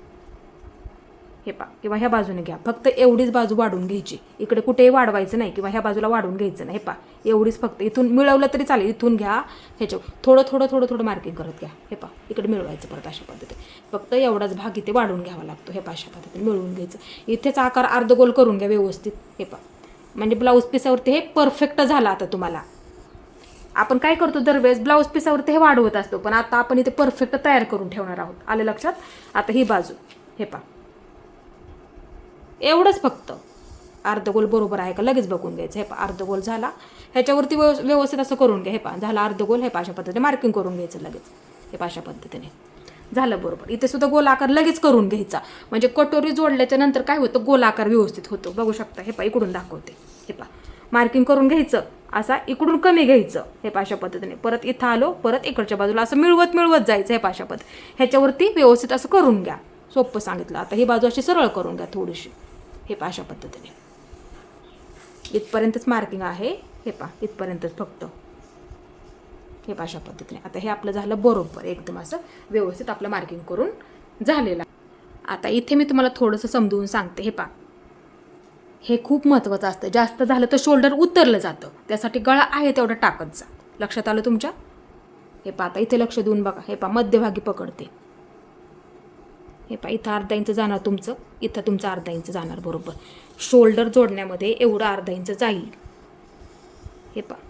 हे पहा किंवा ह्या बाजूने घ्या. फक्त एवढीच बाजू वाढवून घ्यायची. इकडे कुठेही वाढवायचं नाही किंवा ह्या बाजूला वाढवून घ्यायचं नाही. हे पहा एवढीच फक्त. इथून मिळवलं तरी चालेल. इथून घ्या. ह्याच्या थोडं थोडं थोडं थोडं मार्किंग करत घ्या. हे पहा इकडे मिळवायचं परत अशा पद्धतीने. फक्त एवढाच भाग इथे वाढवून घ्यावा लागतो. हे पहा अशा पद्धतीने मिळवून घ्यायचं. इथेच आकार अर्धगोल करून घ्या व्यवस्थित. हे पहा म्हणजे ब्लाऊज पीसावरती हे परफेक्ट झालं. आता तुम्हाला आपण काय करतो दरवेळेस ब्लाऊज पीसावरती हे वाढवत असतो. पण आता आपण इथे परफेक्ट तयार करून ठेवणार आहोत. आलं लक्षात? आता ही बाजू हे पहा एवढंच फक्त. अर्धगोल बरोबर आहे का लगेच बघून घ्यायचं. हे पहा अर्धगोल झाला. ह्याच्यावरती व्यवस्थित असं करून घ्या. हे पहा झाला अर्धगोल. हे पहा अशा पद्धतीने मार्किंग करून घ्यायचं लगेच. हे पहा अशा पद्धतीने झालं बरोबर. इथे सुद्धा गोल आकार लगेच करून घ्यायचा. म्हणजे कटोरी जोडल्याच्या नंतर काय होतं? गोल आकार व्यवस्थित होतो. बघू शकता. हे पहा इकडून दाखवते. हे पहा मार्किंग करून घ्यायचं. असा इकडून कमी घ्यायचं. हे पहा अशा पद्धतीने. परत इथं आलो. परत इकडच्या बाजूला असं मिळवत मिळवत जायचं. हे पहा अशा पद्धतीने. ह्याच्यावरती व्यवस्थित असं करून घ्या. सोपं सांगितलं. आता ही बाजू अशी सरळ करून घ्या थोडीशी. हे पहा अशा पद्धतीने. इथपर्यंतच मार्किंग आहे. हे पहा इथपर्यंतच फक्त. हे पहा अशा पद्धतीने. आता हे आपलं झालं बरोबर एकदम असं व्यवस्थित आपलं मार्किंग करून झालेलं. आता इथे मी तुम्हाला थोडंसं समजवून सांगते. हे पहा हे खूप महत्त्वाचं असतं. जास्त झालं तर शोल्डर उतरलं जातं. त्यासाठी गळा आहे तेवढं टाकत जा. लक्षात आलं तुमच्या? हे पहा आता इथे लक्ष देऊन बघा. हे पहा मध्यभागी पकडते. हे पहा इथं अर्धा इंच जाणार तुमचं. इथं तुमचं अर्धा इंच जाणार बरोबर. शोल्डर जोडण्यामध्ये एवढं अर्धा इंच जाईल. हे पहा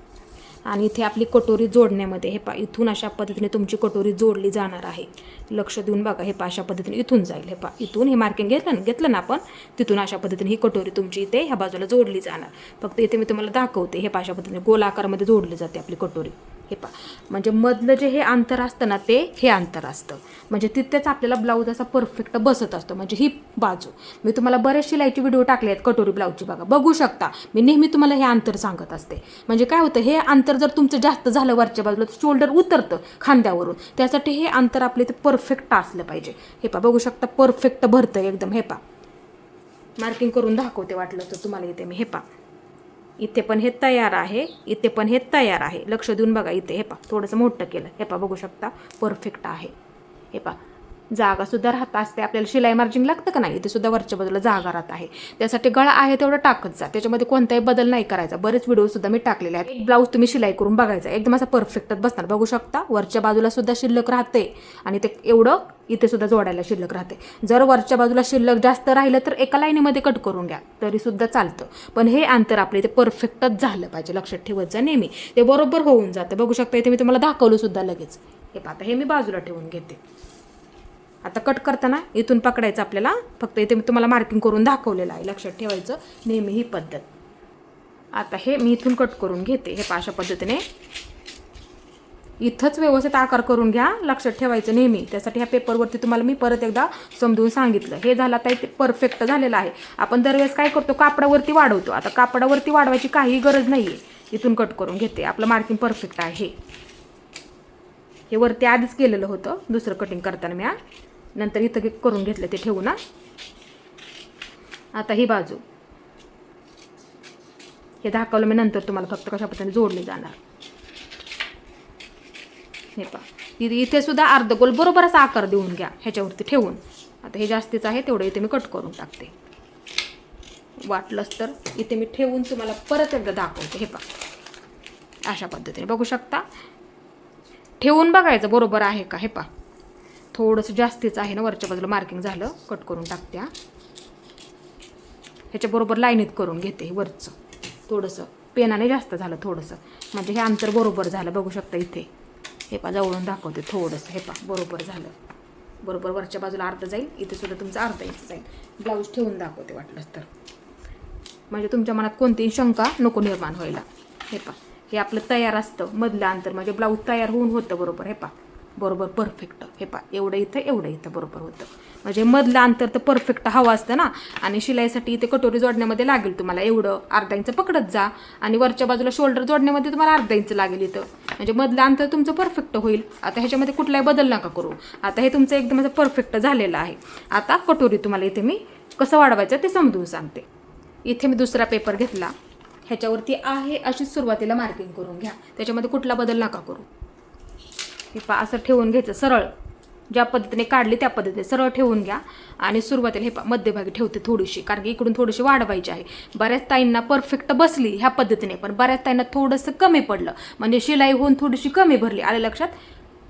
आणि इथे आपली कटोरी जोडण्यामध्ये हे पहा इथून अशा पद्धतीने तुमची कटोरी जोडली जाणार आहे. लक्ष देऊन बघा. हे पहा अशा पद्धतीने इथून जाईल. हे पहा इथून हे मार्किंग घेतलं ना आपण. तिथून अशा पद्धतीने ही कटोरी तुमची इथे ह्या बाजूला जोडली जाणार. फक्त इथे मी तुम्हाला दाखवते. हे पहा अशा पद्धतीने गोल आकारामध्ये जोडली जाते आपली कटोरी. हे पहा म्हणजे मधलं जे हे अंतर असतं ना ते हे अंतर असतं. म्हणजे तिथेच आपल्याला ब्लाऊज असा परफेक्ट बसत असतो. म्हणजे ही बाजू मी तुम्हाला बरेच शिलाईचे व्हिडिओ टाकले आहेत कटोरी ब्लाऊजची. बघा बघू शकता. मी नेहमी तुम्हाला हे अंतर सांगत असते. म्हणजे काय होतं? हे अंतर जर तुमचं जास्त झालं वरच्या बाजूला तर शोल्डर उतरतं खांद्यावरून. त्यासाठी हे अंतर आपले ते परफेक्ट असलं पाहिजे. हे पहा बघू शकता परफेक्ट भरतं एकदम. हे पहा मार्किंग करून दाखवते वाटलं तर तुम्हाला इथे मी. हे पहा इथे पण हे तयार आहे. इथे पण हे तयार आहे. लक्ष देऊन बघा. इथे हे पहा थोडंसं मोठं केलं. हे पहा बघू शकता परफेक्ट आहे. हे पहा जागासुद्धा राहत असते. आपल्याला शिलाई मार्जिंग लागतं का नाही? इथे सुद्धा वरच्या बाजूला जागा राहत आहे. त्यासाठी गळा आहे तेवढं टाकत जा. त्याच्यामध्ये कोणताही बदल नाही करायचा. बरेच व्हिडिओसुद्धा मी टाकलेले आहेत. एक ब्लाऊज तुम्ही शिलाई करून बघायचा. एकदम असा परफेक्टच बसणार. बघू शकता वरच्या बाजूला सुद्धा शिल्लक राहते आणि ते एवढं इथे सुद्धा जोडायला शिल्लक राहते. जर वरच्या बाजूला शिल्लक जास्त राहिलं तर एका लाईनीमध्ये कट करून घ्या तरी सुद्धा चालतं. पण हे अंतर आपलं इथे परफेक्टच झालं पाहिजे. लक्षात ठेवत जा नेहमी. ते बरोबर होऊन जातं. बघू शकता इथे मी तुम्हाला दाखवलं सुद्धा लगेच. हे पहा, आता हे मी बाजूला ठेवून घेते. आता कट करताना इथून पकडायचं आपल्याला. फक्त इथे मी तुम्हाला मार्किंग करून दाखवलेलं आहे, लक्षात ठेवायचं नेहमी ही पद्धत. आता हे मी इथून कट करून घेते. हे अशा पद्धतीने इथंच व्यवस्थित आकार करून घ्या, लक्षात ठेवायचं नेहमी. त्यासाठी ह्या पेपरवरती तुम्हाला मी परत एकदा समजून सांगितलं. हे झालं आता इथे परफेक्ट झालेलं आहे. आपण दरवेळेस काय करतो, कापडावरती वाढवतो. आता कापडावरती वाढवायची काही गरज नाही आहे. इथून कट करून घेते. आपलं मार्किंग परफेक्ट आहे. हे वरती आधीच केलेलं होतं दुसरं कटिंग करताना मी. नंतर इथं करून घेतलं ते ठेवू ना. आता ही बाजू हे दाखवलं मी नंतर तुम्हाला, फक्त कशा पद्धतीने जोडले जाणार. हे पहा, इथे सुद्धा अर्धगोल बरोबर असा आकार देऊन घ्या ह्याच्यावरती ठेवून. आता हे जास्तीच आहे तेवढं इथे मी कट करून टाकते. वाटलंच तर इथे मी ठेवून तुम्हाला परत एकदा दाखवते. हे पहा, अशा पद्धतीने बघू शकता. ठेवून बघायचं बरोबर आहे का. हे पहा, थोडंसं जास्तीच आहे ना, वरच्या बाजूला मार्किंग झालं. कट करून टाकते. ह्याच्याबरोबर लाईनीत करून घेते. वरचं थोडंसं पेनाने जास्त झालं थोडंसं, म्हणजे हे अंतर बरोबर झालं. बघू शकता इथे. हे पहा, जवळून दाखवते थोडंसं. हे पहा, बरोबर झालं. बरोबर वरच्या बाजूला अर्ध जाईल, इथे सुद्धा तुमचं अर्धा इंच जाईल. ब्लाऊज ठेवून दाखवते वाटलंच तर, म्हणजे तुमच्या मनात कोणतीही शंका नको निर्माण व्हायला. हे पहा, हे आपलं तयार असतं मधलं अंतर, म्हणजे ब्लाऊज तयार होऊन होतं बरोबर. हे पहा, बरोबर परफेक्ट. हे पहा, एवढं इथं बरोबर होतं. म्हणजे मधलं अंतर तर परफेक्ट हवं असतं ना. आणि शिलाईसाठी इथे कटोरी जोडण्यामध्ये लागेल तुम्हाला एवढं अर्धा इंच पकडत जा. आणि वरच्या बाजूला शोल्डर जोडण्यामध्ये तुम्हाला अर्धा इंच लागेल इथं. म्हणजे मधलं अंतर तुमचं परफेक्ट होईल. आता ह्याच्यामध्ये कुठलाही बदल नका करू. आता हे तुमचं एकदम परफेक्ट झालेलं आहे. आता कटोरी तुम्हाला इथे मी कसं वाढवायचं ते समजून सांगते. इथे मी दुसरा पेपर घेतला. ह्याच्यावरती आहे अशी सुरुवातीला मार्किंग करून घ्या. त्याच्यामध्ये कुठला बदल नका करू. हे पहा, असं ठेवून घ्यायचं सरळ. ज्या पद्धतीने काढली त्या पद्धतीने सरळ ठेवून घ्या. आणि सुरुवातीला हे पहा, मध्यभागी ठेवते थोडीशी, कारण की इकडून थोडीशी वाढवायची आहे. बऱ्याच ताईंना परफेक्ट बसली ह्या पद्धतीने, पण बऱ्याच ताईंना थोडंसं कमी पडलं, म्हणजे शिलाई होऊन थोडीशी कमी भरली. आले लक्षात.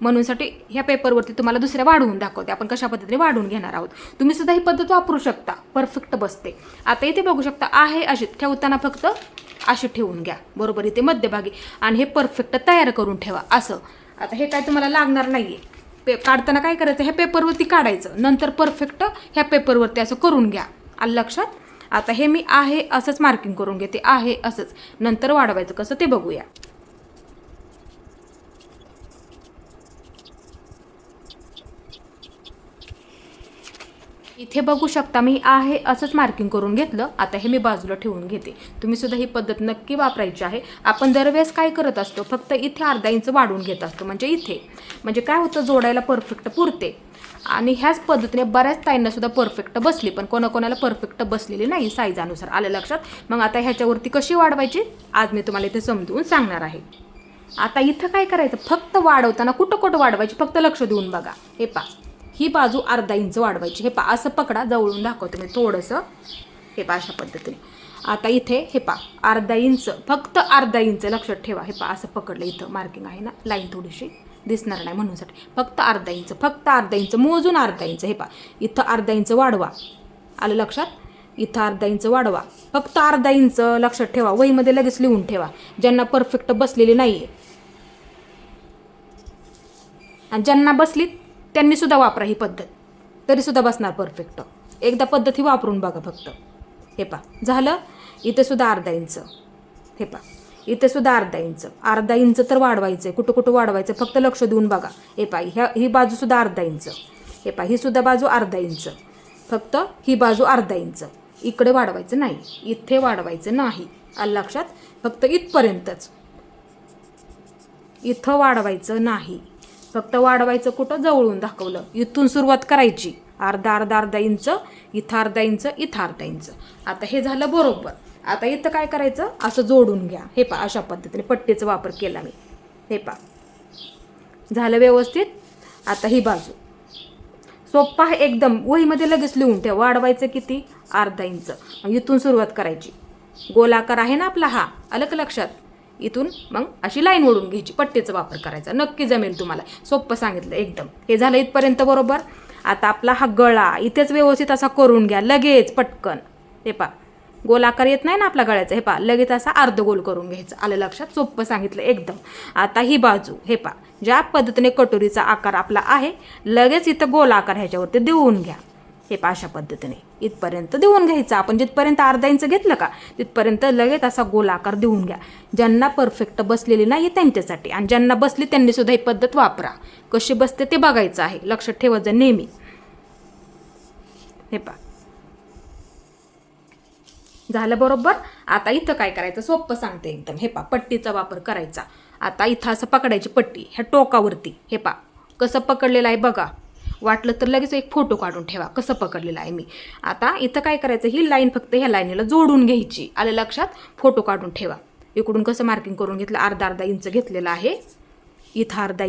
म्हणूनसाठी ह्या पेपरवरती तुम्हाला दुसऱ्या वाढवून दाखवते. आपण कशा पद्धतीने वाढवून घेणार आहोत. तुम्ही सुद्धा ही पद्धत वापरू शकता, परफेक्ट बसते. आता इथे बघू शकता आहे अशी ठेवताना फक्त अशी ठेवून घ्या बरोबर इथे मध्यभागी, आणि हे परफेक्ट तयार करून ठेवा असं. आता हे काय तुम्हाला लागणार नाही आहे. काढताना काय करायचं, ह्या पेपरवरती काढायचं, नंतर परफेक्ट ह्या पेपरवरती असं करून घ्या. आलं लक्षात. आता हे मी आहे असंच मार्किंग करून घेते, आहे असंच. नंतर वाढवायचं कसं ते बघूया. इथे बघू शकता मी आहे असंच मार्किंग करून घेतलं. आता हे मी बाजूला ठेवून घेते. तुम्ही सुद्धा ही पद्धत नक्की वापरायची आहे. आपण दरवेळेस काय करत असतो, फक्त इथे अर्धा इंच वाढवून घेत असतो, म्हणजे इथे, म्हणजे काय होतं, जोडायला परफेक्ट पुरते. आणि ह्याच पद्धतीने बऱ्याच ताईंना सुद्धा परफेक्ट बसली, पण कोणाकोणाला परफेक्ट बसलेली नाही साईजानुसार. आलं लक्षात. मग आता ह्याच्यावरती कशी वाढवायची आज मी तुम्हाला इथे समजून सांगणार आहे. आता इथं काय करायचं, फक्त वाढवताना कुठं कुठं वाढवायची फक्त लक्ष देऊन बघा. हे पहा, ही बाजू अर्धा इंच वाढवायची. हे पहा, असं पकडा, जवळून दाखवते मी थोडंसं. हे पहा, अशा पद्धतीने. आता इथे हे पहा, अर्धा इंच, फक्त अर्धा इंच लक्षात ठेवा. हे पहा, असं पकडलं. इथं मार्किंग आहे ना, लाईन थोडीशी दिसणार नाही म्हणूनसाठी फक्त अर्धा इंच, फक्त अर्धा इंच मोजून अर्धा इंच. हे पहा, इथं अर्धा इंच वाढवा. आलं लक्षात. इथं अर्धा इंच वाढवा, फक्त अर्धा इंच लक्षात ठेवा. वहीमध्ये लगेच लिहून ठेवा, ज्यांना परफेक्ट बसलेली नाही आहे. आणि ज्यांना बसली त्यांनी सुद्धा वापरा ही पद्धत, तरी सुद्धा बसणार परफेक्ट. एकदा पद्धती वापरून बघा फक्त. हे पहा, झालं. इथे सुद्धा अर्धा इंच. हे पहा, इथे सुद्धा अर्धा इंच तर वाढवायचं आहे. कुठं कुठं वाढवायचं फक्त लक्ष देऊन बघा. हे पहा, ही बाजू सुद्धा अर्धा इंच. हे पहा, ही सुद्धा बाजू अर्धा इंच, फक्त ही बाजू अर्धा इंच. इकडे वाढवायचं नाही, इथे वाढवायचं नाही. आलं लक्षात. फक्त इथपर्यंतच, इथं वाढवायचं नाही. फक्त वाढवायचं कुठं, जवळून दाखवलं. इथून सुरुवात करायची. अर्धा इंच, इथं अर्धा इंच, इथं अर्धा इंच. आता हे झालं बरोबर. आता इथं काय करायचं, असं जोडून घ्या. हे पहा, अशा पद्धतीने पट्टीचा वापर केला मी. हे पहा, झालं व्यवस्थित. आता ही बाजू सोप्पा आहे एकदम. वहीमध्ये लगेच लिहून ठेवा. वाढवायचं किती, अर्धा इंच. इथून सुरुवात करायची. गोलाकार आहे ना आपला हा, आलं का लक्षात. इथून मग अशी लाईन ओढून घ्यायची. पट्टीचा वापर करायचा, नक्की जमेल तुम्हाला. सोप्पं सांगितलं एकदम. हे झालं इथपर्यंत बरोबर. आता आपला हा गळा इथेच व्यवस्थित असा करून घ्या लगेच पटकन. हे पहा, गोल आकार येत नाही ना आपल्या गळ्याचा, हे पहा लगेच असा अर्ध गोल करून घ्यायचं. आलं लक्षात? सोपं सांगितलं एकदम. आता ही बाजू हे पहा ज्या पद्धतीने कटोरीचा आकार आपला आहे लगेच इथं गोल आकार ह्याच्यावरती देऊन घ्या. हे पहा अशा पद्धतीने इथपर्यंत देऊन घ्यायचं. आपण जिथपर्यंत अर्धा इंच घेतलं का तिथपर्यंत लगेच असा गोल आकार देऊन घ्या. ज्यांना परफेक्ट बसलेली नाही त्यांच्यासाठी, आणि ज्यांना बसली त्यांनी सुद्धा ही पद्धत वापरा. कशी बसते ते बघायचं आहे, लक्षात ठेवायचं नेहमी. हे पहा झालं बरोबर. आता इथं काय करायचं सोपं सांगते एकदम. हे पहा पट्टीचा वापर करायचा. आता इथं असं पकडायची पट्टी ह्या टोकावरती. हे पहा कसं पकडलेलं आहे बघा. वाटलं तर लगेच एक फोटो काढून ठेवा कसं पकडलेलं आहे मी. आता इथं काय करायचं, ही लाईन फक्त ह्या लाईनीला जोडून घ्यायची. आलं लक्षात? फोटो काढून ठेवा. इकडून कसं मार्किंग करून घेतलं, अर्धा इंच घेतलेलं आहे. इथं अर्धा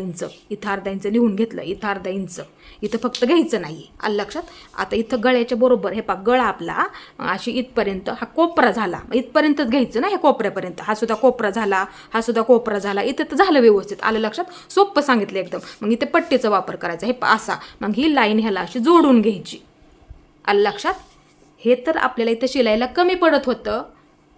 इंच लिहून घेतलं. इथं अर्धा इंच इथं फक्त घ्यायचं नाही. आलं लक्षात? आता इथं गळ्याच्या बरोबर हे पहा गळा आपला अशी इथपर्यंत हा कोपरा झाला, इथपर्यंतच घ्यायचं ना, ह्या कोपऱ्यापर्यंत. हा सुद्धा कोपरा झाला, हा सुद्धा कोपरा झाला. इथं तर झालं व्यवस्थित. आलं लक्षात? सोपं सांगितलं एकदम. मग इथे पट्टीचा वापर करायचा. हे असा मग ही लाईन ह्याला अशी जोडून घ्यायची. आलं लक्षात? हे तर आपल्याला इथं शिलाईला कमी पडत होतं,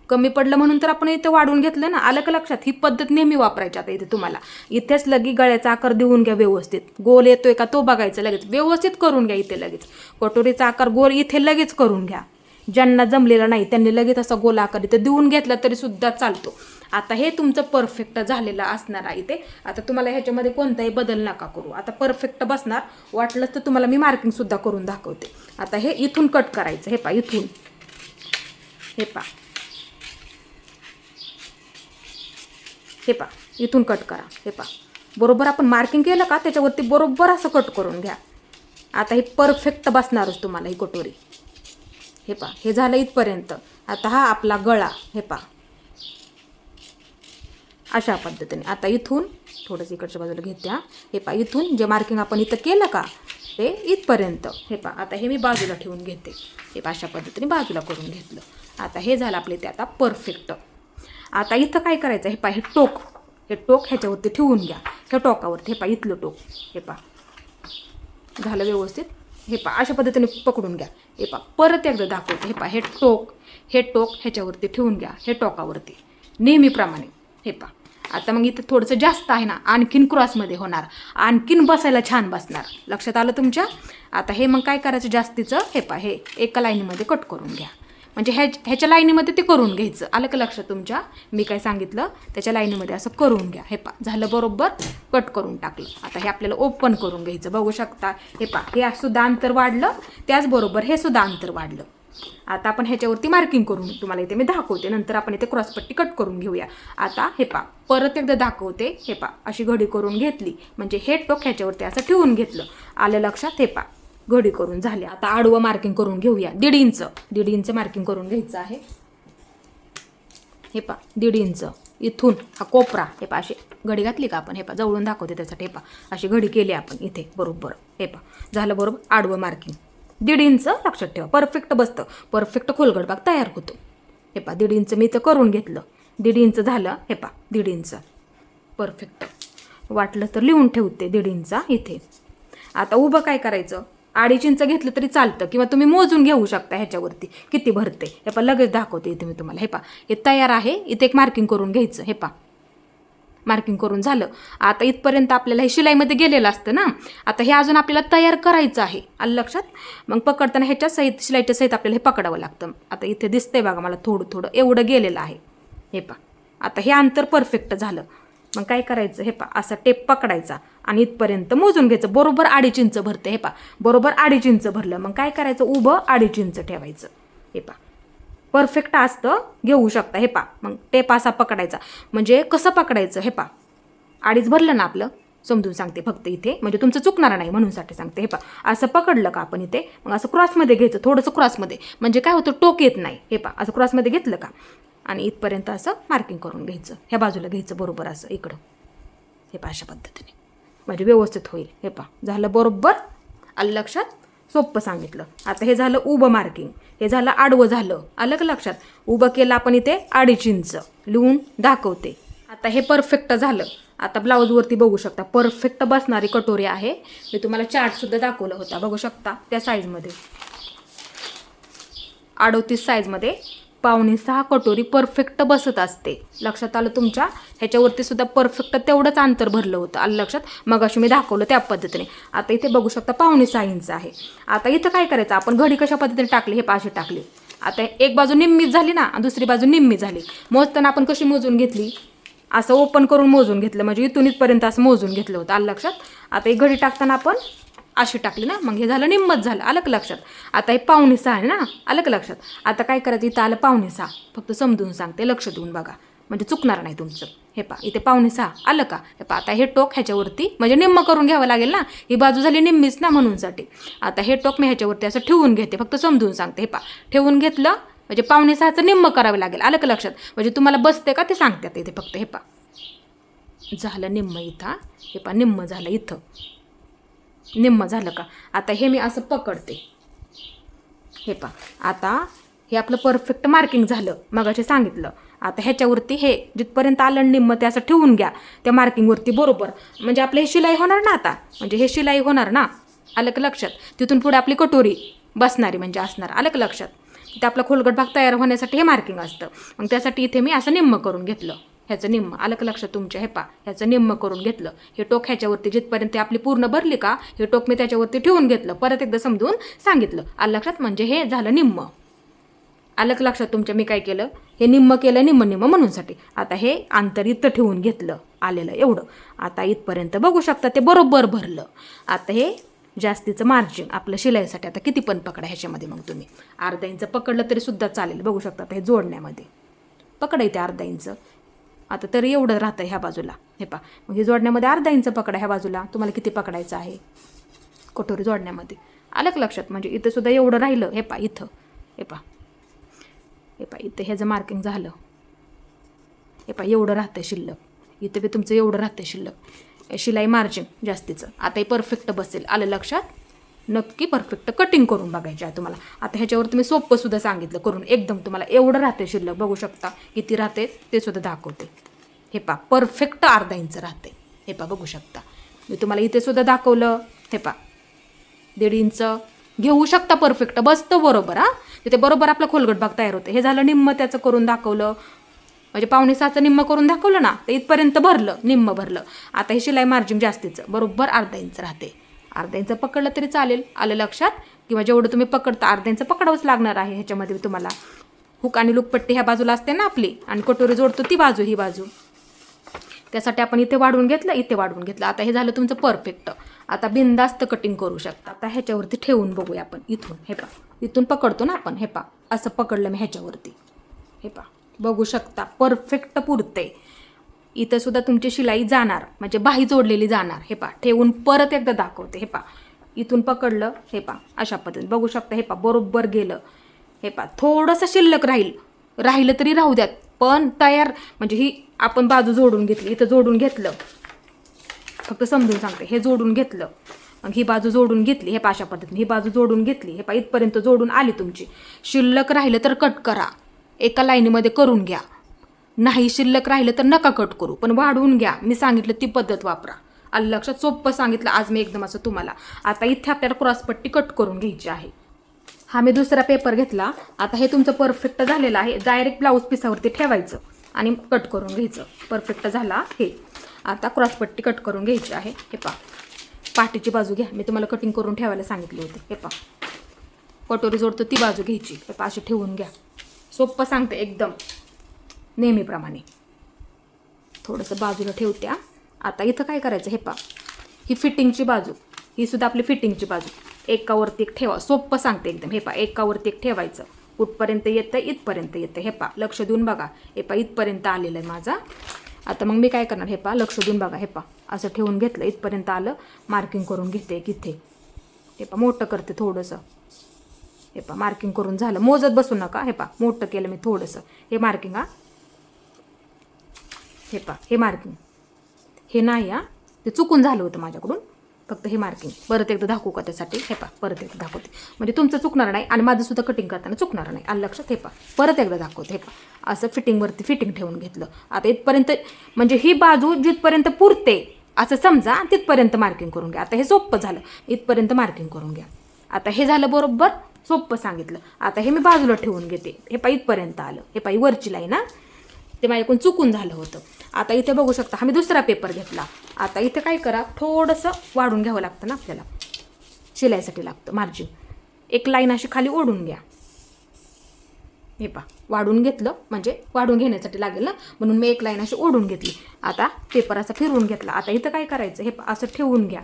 कमी पडलं म्हणून तर आपण इथं वाढवून घेतलं ना. आलं का लक्षात? ही पद्धत नेहमी वापरायची. आता इथे तुम्हाला इथेच लगी गळ्याचा आकार देऊन घ्या व्यवस्थित. गोल येतोय का तो बघायचं, लगेच व्यवस्थित करून घ्या. इथे लगेच कटोरीचा आकार गोल इथे लगेच करून घ्या. ज्यांना जमलेला नाही त्यांनी लगेच असा गोल आकार इथे देऊन घेतला तरी सुद्धा चालतो. आता हे तुमचं परफेक्ट झालेलं असणार आहे इथे. आता तुम्हाला ह्याच्यामध्ये कोणताही बदल नका करू. आता परफेक्ट बसणार. वाटलंच तर तुम्हाला मी मार्किंग सुद्धा करून दाखवते. आता हे इथून कट करायचं. हे पहा इथून, हे पहा, हे पहा इथून कट करा. हे पहा बरोबर आपण मार्किंग केलं का त्याच्यावरती बरोबर असं कट करून घ्या. आता हे परफेक्ट बसणारच तुम्हाला ही कटोरी. हे पहा हे झालं इथपर्यंत. आता हा आपला गळा. हे पहा अशा पद्धतीने. आता इथून थोडंसं इकडच्या बाजूला घेते. हे पहा इथून जे मार्किंग आपण इथं केलं का ते इथपर्यंत. हे पहा आता हे मी बाजूला ठेवून घेते. हे पहा अशा पद्धतीने बाजूला करून घेतलं. आता हे झालं आपले ते आता परफेक्ट. आता इथं काय करायचं, हे पहा हे टोक ह्याच्यावरती ठेवून घ्या. ह्या टोकावरती हे पहा इथलं टोक. हे पहा झालं व्यवस्थित. हे पहा अशा पद्धतीने पकडून घ्या. हे पहा परत एकदा दाखवते. हे पहा हे टोक ह्याच्यावरती ठेवून घ्या, हे टोकावरती नेहमीप्रमाणे. हे पहा आता मग इथं थोडंसं जास्त आहे ना, आणखीन क्रॉसमध्ये होणार, आणखीन बसायला छान बसणार. लक्षात आलं तुमच्या? आता हे मग काय करायचं जास्तीचं, हे पहा हे एका लाईनीमध्ये कट करून घ्या. म्हणजे ह्याच्या लाईनीमध्ये ते करून घ्यायचं. आलं का लक्षात तुमच्या? मी काय सांगितलं त्याच्या लाईनीमध्ये असं करून घ्या. हे पहा झालं बरोबर कट करून टाकलं. आता हे आपल्याला ओपन करून घ्यायचं. बघू शकता हे पहा हे सुद्धा अंतर वाढलं, त्याचबरोबर हे सुद्धा अंतर वाढलं. आता आपण ह्याच्यावरती मार्किंग करून तुम्हाला इथे मी दाखवते. नंतर आपण इथे क्रॉसपट्टी कट करून घेऊया. आता हे पहा परत एकदा दाखवते. हे पहा अशी घडी करून घेतली, म्हणजे हे टोक ह्याच्यावरती असं ठेवून घेतलं. आलं लक्षात? हे पहा घडी करून झाली. आता आडवं मार्किंग करून घेऊया. 1.5 इंच मार्किंग करून घ्यायचं आहे. हे पहा 1.5 इंच इथून हा कोपरा. हे पहा अशी घडी घातली का आपण. हे पहा जवळून दाखवते त्यासाठी. हे पहा अशी घडी केली आपण इथे बरोबर. हे पहा झालं बरोबर आडवं मार्किंग. 1.5 इंच लक्षात ठेवा. परफेक्ट बसतं, परफेक्ट खोलगट भाग तयार होतो. हे पहा 1.5 इंच मी इथं करून घेतलं. 1.5 इंच झालं. हे पहा 1.5 इंच परफेक्ट. वाटलं तर लिहून ठेवते 1.5 इंच इथे. आता उभं काय करायचं, 2.5 इंच घेतलं तरी चालतं, किंवा तुम्ही मोजून घेऊ शकता ह्याच्यावरती किती भरते. हे पहा लगेच दाखवते इथे मी तुम्हाला. हे पहा हे तयार आहे. इथे एक मार्किंग करून घ्यायचं. हे पहा मार्किंग करून झालं. आता इथपर्यंत आपल्याला हे शिलाईमध्ये गेलेलं असतं ना. आता हे अजून आपल्याला तयार करायचं आहे. आलं लक्षात? मग पकडताना ह्याच्या सहित शिलाईच्या सहित आपल्याला हे पकडावं लागतं. आता इथे दिसतंय बघा मला थोडं एवढं गेलेलं आहे. हे पहा आता हे अंतर परफेक्ट झालं. मग काय करायचं, हे पहा असा टेप पकडायचा आणि इथपर्यंत मोजून घ्यायचं. बरोबर 2.5 इंच भरते. हे पहा बरोबर 2.5 इंच भरलं. मग काय करायचं, उभं 2.5 इंच ठेवायचं. हे पहा परफेक्ट असतं, घेऊ शकता. हे पहा मग टेप असा पकडायचा. म्हणजे कसं पकडायचं, हे पहा 2.5 भरलं ना आपलं, समजून सांगते फक्त इथे, म्हणजे तुमचं चुकणार नाही म्हणूनसाठी सांगते. हे पहा असं पकडलं का आपण इथे, मग असं क्रॉसमध्ये घ्यायचं. थोडंसं क्रॉसमध्ये, म्हणजे काय होतं टोक येत नाही. हे पहा असं क्रॉसमध्ये घेतलं का आणि इथपर्यंत असं मार्किंग करून घ्यायचं. ह्या बाजूला घ्यायचं बरोबर असं इकडं. हे पहा अशा पद्धतीने म्हणजे व्यवस्थित होईल. हे पहा झालं बरोबर. आलं लक्षात? सोपं सांगितलं. आता हे झालं उभं मार्किंग, हे झालं आडवं झालं. आलं का लक्षात? उभं केलं आपण इथे 2.5 इंच लिहून दाखवते. आता हे परफेक्ट झालं. आता ब्लाऊजवरती बघू शकता परफेक्ट बसणारी कटोरी आहे. मी तुम्हाला चार्टसुद्धा दाखवला होता, बघू शकता त्या साईजमध्ये 38 साईजमध्ये 5.5 कटोरी परफेक्ट बसत असते. लक्षात आलं तुमच्या? ह्याच्यावरती सुद्धा परफेक्ट तेवढंच अंतर भरलं होतं. आलं लक्षात? मग अशी मी दाखवलं त्या पद्धतीने. आता इथे बघू शकता 5.5 इंच आहे. आता इथं काय करायचं, आपण घडी कशा पद्धतीने टाकली, हे पाशी टाकली. आता एक बाजू निम्मीच झाली ना, दुसरी बाजू निम्मी झाली. मोजताना आपण कशी मोजून घेतली, असं ओपन करून मोजून घेतलं, म्हणजे इथून इथपर्यंत असं मोजून घेतलं होतं. आलं लक्षात? आता एक घडी टाकताना आपण अशी टाकली ना, मग हे झालं निम्मच झालं. आलं लक्षात? आता हे 5.5 आहे ना, आलं लक्षात? आता काय करायचं, इथं आलं 5.5. फक्त समजून सांगते, लक्ष देऊन बघा, म्हणजे चुकणार नाही तुमचं. हे पा इथे 5.5 आलं का? हे पा आता हे टोक ह्याच्यावरती म्हणजे निम्म करून घ्यावं लागेल ना, ही बाजू झाली निम्मीच ना म्हणूनसाठी. आता हे टोक मी ह्याच्यावरती असं ठेवून घेते, फक्त समजून सांगते. हे पा ठेवून घेतलं म्हणजे 5.5चं निम्म करावं लागेल. आलं का लक्षात? म्हणजे तुम्हाला बसते का ते सांगते आता इथे फक्त. हे पा झालं निम्म इथं. हे पा निम्म झालं इथं, निम्म झालं का? आता हे मी असं पकडते. हे पा आता हे आपलं परफेक्ट मार्किंग झालं, मगाशी सांगितलं. आता ह्याच्यावरती हे जिथपर्यंत आलं निम्म ते असं ठेवून घ्या त्या मार्किंगवरती बरोबर. म्हणजे आपलं हे शिलाई होणार ना आता, म्हणजे हे शिलाई होणार ना. आलं का लक्षात? तिथून पुढे आपली कटोरी बसणारी म्हणजे असणार. आलं का लक्षात? ते आपला खोलगट भाग तयार होण्यासाठी हे मार्किंग असतं. मग त्यासाठी इथे मी असं निम्म करून घेतलं, ह्याचं निम्म. आलं का लक्षात तुमच्या? हे पा ह्याचं निम्म करून घेतलं. हे टोक ह्याच्यावरती जिथपर्यंत आपली पूर्ण भरली का, हे टोक मी त्याच्यावरती ठेवून घेतलं. परत एकदा समजून सांगितलं. आलं लक्षात? म्हणजे हे झालं निम्म. आलं का लक्षात तुमच्या? मी काय केलं, हे निम्म केलं, निम्म निम्म म्हणूनसाठी. आता हे अंतर इथं ठेवून घेतलं, आलेलं एवढं. आता इथपर्यंत बघू शकता ते बरोबर भरलं. आता हे जास्तीचं मार्जिन आपलं शिलाईसाठी. आता किती पण पकडा ह्याच्यामध्ये, मग तुम्ही अर्धा इंच पकडलं तरी सुद्धा चालेल. बघू शकता आता हे जोडण्यामध्ये पकडा इथे अर्धा इंच. आता तरी एवढं राहतं ह्या बाजूला. हे पा मग हे जोडण्यामध्ये अर्धा इंच पकडा ह्या बाजूला. तुम्हाला किती पकडायचं आहे कटोरी जोडण्यामध्ये? आलं का लक्षात? म्हणजे इथं सुद्धा एवढं राहिलं. हे पा इथं, हे पा हे पा इथं ह्याचं मार्किंग झालं. हे पा एवढं राहतं शिल्लक. इथं बी तुमचं एवढं राहतं शिल्लक शिलाई मार्जिन जास्तीचं. आता हे परफेक्ट बसेल. आलं लक्षात? नक्की परफेक्ट कटिंग करून बघायचं आहे तुम्हाला. आता ह्याच्यावर तुम्ही सोपं सुद्धा सांगितलं करून एकदम. तुम्हाला एवढं राहते शिल्लक, बघू शकता किती राहते ते सुद्धा दाखवते. हे पा परफेक्ट अर्धा इंच राहते. हे पा बघू शकता, मी तुम्हाला इथे सुद्धा दाखवलं. हे पा 1.5 इंच घेऊ शकता, परफेक्ट बसतं बरोबर. हां तिथे बरोबर आपला खोलगट भाग तयार होते. हे झालं निम्म त्याचं करून दाखवलं, म्हणजे 5.5चं निम्म करून दाखवलं ना, तर इथपर्यंत भरलं, निम्म भरलं. आता हे शिलाई मार्जिन जास्तीचं बरोबर अर्धा इंच राहते. अर्धा इंच पकडलं तरी चालेल. आलं लक्षात? किंवा जेवढं तुम्ही पकडता अर्धा इंच पकडावंच लागणार आहे. ह्याच्यामध्ये तुम्हाला हुक आणि लुकपट्टी ह्या बाजूला असते ना आपली, आणि कटोरी जोडतो ती बाजू, ही बाजू. त्यासाठी आपण इथे वाढवून घेतलं, इथे वाढवून घेतलं. आता हे झालं तुमचं परफेक्ट. आता बिनधास्त कटिंग करू शकता. आता ह्याच्यावरती ठेवून बघूया आपण इथून. हे पा इथून पकडतो ना आपण. हे पा असं पकडलं मी ह्याच्यावरती. हे पा बघू शकता परफेक्ट पुरते. इथं सुद्धा तुमची शिलाई जाणार, म्हणजे बाही जोडलेली जाणार. हे पा ठेवून परत एकदा दाखवते. हे पा इथून पकडलं. हे पा अशा पद्धतीने बघू शकता. हे पा बरोबर गेलं. हे पा थोडंसं शिल्लक राहिलं तरी राहू द्यात, पण तयार म्हणजे ही आपण बाजू जोडून घेतली. इथं जोडून घेतलं, फक्त समजून सांगते. हे जोडून घेतलं, मग ही बाजू जोडून घेतली. हे पा अशा पद्धतीने ही बाजू जोडून घेतली. हे पा इथपर्यंत जोडून आली तुमची. शिल्लक राहिलं तर कट करा, एका लाईनीमध्ये करून घ्या. नाही शिल्लक राहिलं तर नका कट करू, पण वाढवून घ्या. मी सांगितलं ती पद्धत वापरा. आलं लक्षात? सोपं सांगितलं आज मी एकदम असं तुम्हाला. आता इथे आपल्याला क्रॉसपट्टी कट करून घ्यायची आहे. हा मी दुसरा पेपर घेतला. आता हे तुमचं परफेक्ट झालेलं आहे. डायरेक्ट ब्लाऊज पिसावरती ठेवायचं आणि कट करून घ्यायचं. परफेक्ट झाला हे. आता क्रॉसपट्टी कट करून घ्यायची आहे. हे पा पाठीची बाजू घ्या. मी तुम्हाला कटिंग करून ठेवायला सांगितले होते. हे पा कटोरी जोडतो ती बाजू घ्यायची. हे पा अशी ठेवून घ्या. सोपं सांगते एकदम नेहमीप्रमाणे. थोडंसं बाजूला ठेवत्या. आता इथं काय करायचं? हे पा ही फिटिंगची बाजू, ही सुद्धा आपली फिटिंगची बाजू. एकावरती एक ठेवा. सोपं सांगते एकदम. हे पा एकावरती एक ठेवायचं. कुठपर्यंत येतं? इथपर्यंत येतं. हे पा लक्ष देऊन बघा. हे पा इथपर्यंत आलेलं आहे माझा. आता मग मी काय करणार? हे पा लक्ष देऊन बघा. हे पा असं ठेवून घेतलं, इथपर्यंत आलं. मार्किंग करून घेते किथे. हे पा मोठं करते थोडंसं. हे पा मार्किंग करून झालं. मोजत बसू नका. हे पा मोठं केलं मी थोडंसं. हे मार्किंग. हा हे पा हे मार्किंग. हे नाही हा, ते चुकून झालं होतं माझ्याकडून. फक्त हे मार्किंग परत एकदा दाखवू का त्यासाठी? हे पा परत एकदा दाखवते, म्हणजे तुमचं चुकणार नाही आणि माझं सुद्धा कटिंग करताना चुकणार नाही. आलं लक्षात? हे पा परत एकदा दाखवते. हे पा असं फिटिंगवरती फिटिंग ठेवून घेतलं. आता इथपर्यंत म्हणजे ही बाजू जिथपर्यंत पुरते असं समजा, तिथपर्यंत मार्किंग करून घ्या. आता हे सोपं झालं. इथपर्यंत मार्किंग करून घ्या. आता हे झालं बरोबर सोपं सांगितलं. आता हे मी बाजूला ठेवून घेते. हे पा इथपर्यंत आलं. हे पा वरची लाईन ना, ते माझ्याकडून चुकून झालं होतं. आता इथे बघू शकता हा मी दुसरा पेपर घेतला. आता इथे काय करा, थोडंसं वाढून घ्यावं लागतं ना आपल्याला, शिलाईसाठी लागतं मार्जिन. एक लाईन अशी खाली ओढून घ्या. हे पा वाढून घेतलं, म्हणजे वाढून घेण्यासाठी लागेल ना, म्हणून मी एक लाईन अशी ओढून घेतली. आता पेपर असा फिरवून घेतला. आता इथं काय करायचं, हे असं ठेवून घ्या.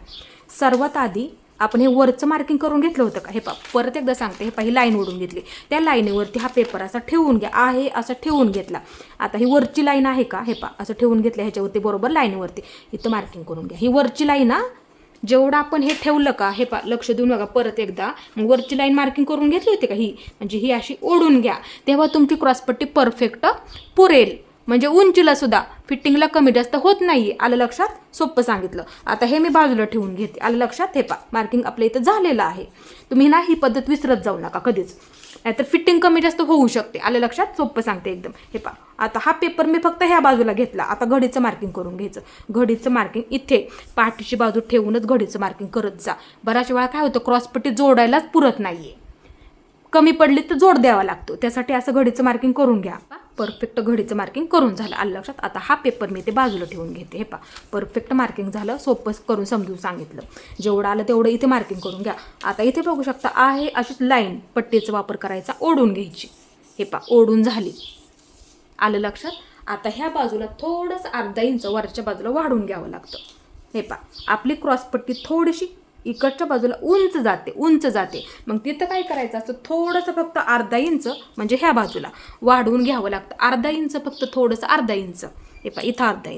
सर्वात आधी आपण हे वरचं मार्किंग करून घेतलं होतं का, हे पा परत एकदा सांगते. हे पा ही लाईन ओढून घेतली, त्या लाईनीवरती हा पेपर असा ठेवून घ्या. आहे असं ठेवून घेतला. आता ही वरची लाईन आहे का, हे पा असं ठेवून घेतलं, ह्याच्यावरती बरोबर लाईनीवरती इथं मार्किंग करून घ्या. ही वरची लाईन ना, जेवढं आपण हे ठेवलं का, हे पा लक्ष देऊन बघा परत एकदा. मग वरची लाईन मार्किंग करून घेतली होती का ही, म्हणजे ही अशी ओढून घ्या. तेव्हा तुमची क्रॉसपट्टी परफेक्ट पुरेल. म्हणजे उंचीला सुद्धा फिटिंगला कमी जास्त होत नाही. आलं लक्षात? सोपं सांगितलं. आता हे मी बाजूला ठेवून घेते. आलं लक्षात? हे पा मार्किंग आपल्या इथं झालेलं आहे. तुम्ही ना ही पद्धत विसरत जाऊ नका कधीच, नाहीतर फिटिंग कमी जास्त होऊ शकते. आलं लक्षात? सोपं सांगते एकदम. हे पा आता हा पेपर मी फक्त ह्या बाजूला घेतला. आता घडीचं मार्किंग करून घ्यायचं. घडीचं मार्किंग इथे पाठीची बाजू ठेवूनच घडीचं मार्किंग करत जा. बऱ्याच वेळा काय होतं, क्रॉसपट्टी जोडायलाच पुरत नाहीये, कमी पडली तर जोड द्यावा लागतो. त्यासाठी असं घडीचं मार्किंग करून घ्या. परफेक्ट घडीचं मार्किंग करून झालं. आलं लक्षात? आता हा पेपर मी ते बाजूला ठेवून घेते. हे पा परफेक्ट मार्किंग झालं. सोपं करून समजून सांगितलं. जेवढं आलं तेवढं इथे मार्किंग करून घ्या. आता इथे बघू शकता आहे अशीच लाईन पट्टीचा वापर करायचा, ओढून घ्यायची. हे पा ओढून झाली. आलं लक्षात? आता ह्या बाजूला थोडंसं अर्धा इंच वरच्या बाजूला वाढून घ्यावं लागतं. हे पा आपली क्रॉसपट्टी थोडीशी इकडच्या बाजूला उंच जाते. मग तिथं काय करायचं असतं, थोडंसं फक्त अर्धा इंच, म्हणजे ह्या बाजूला वाढवून घ्यावं लागतं. अर्धा इंच फक्त, थोडंसं अर्धा इंच. हे पा इथं अर्धा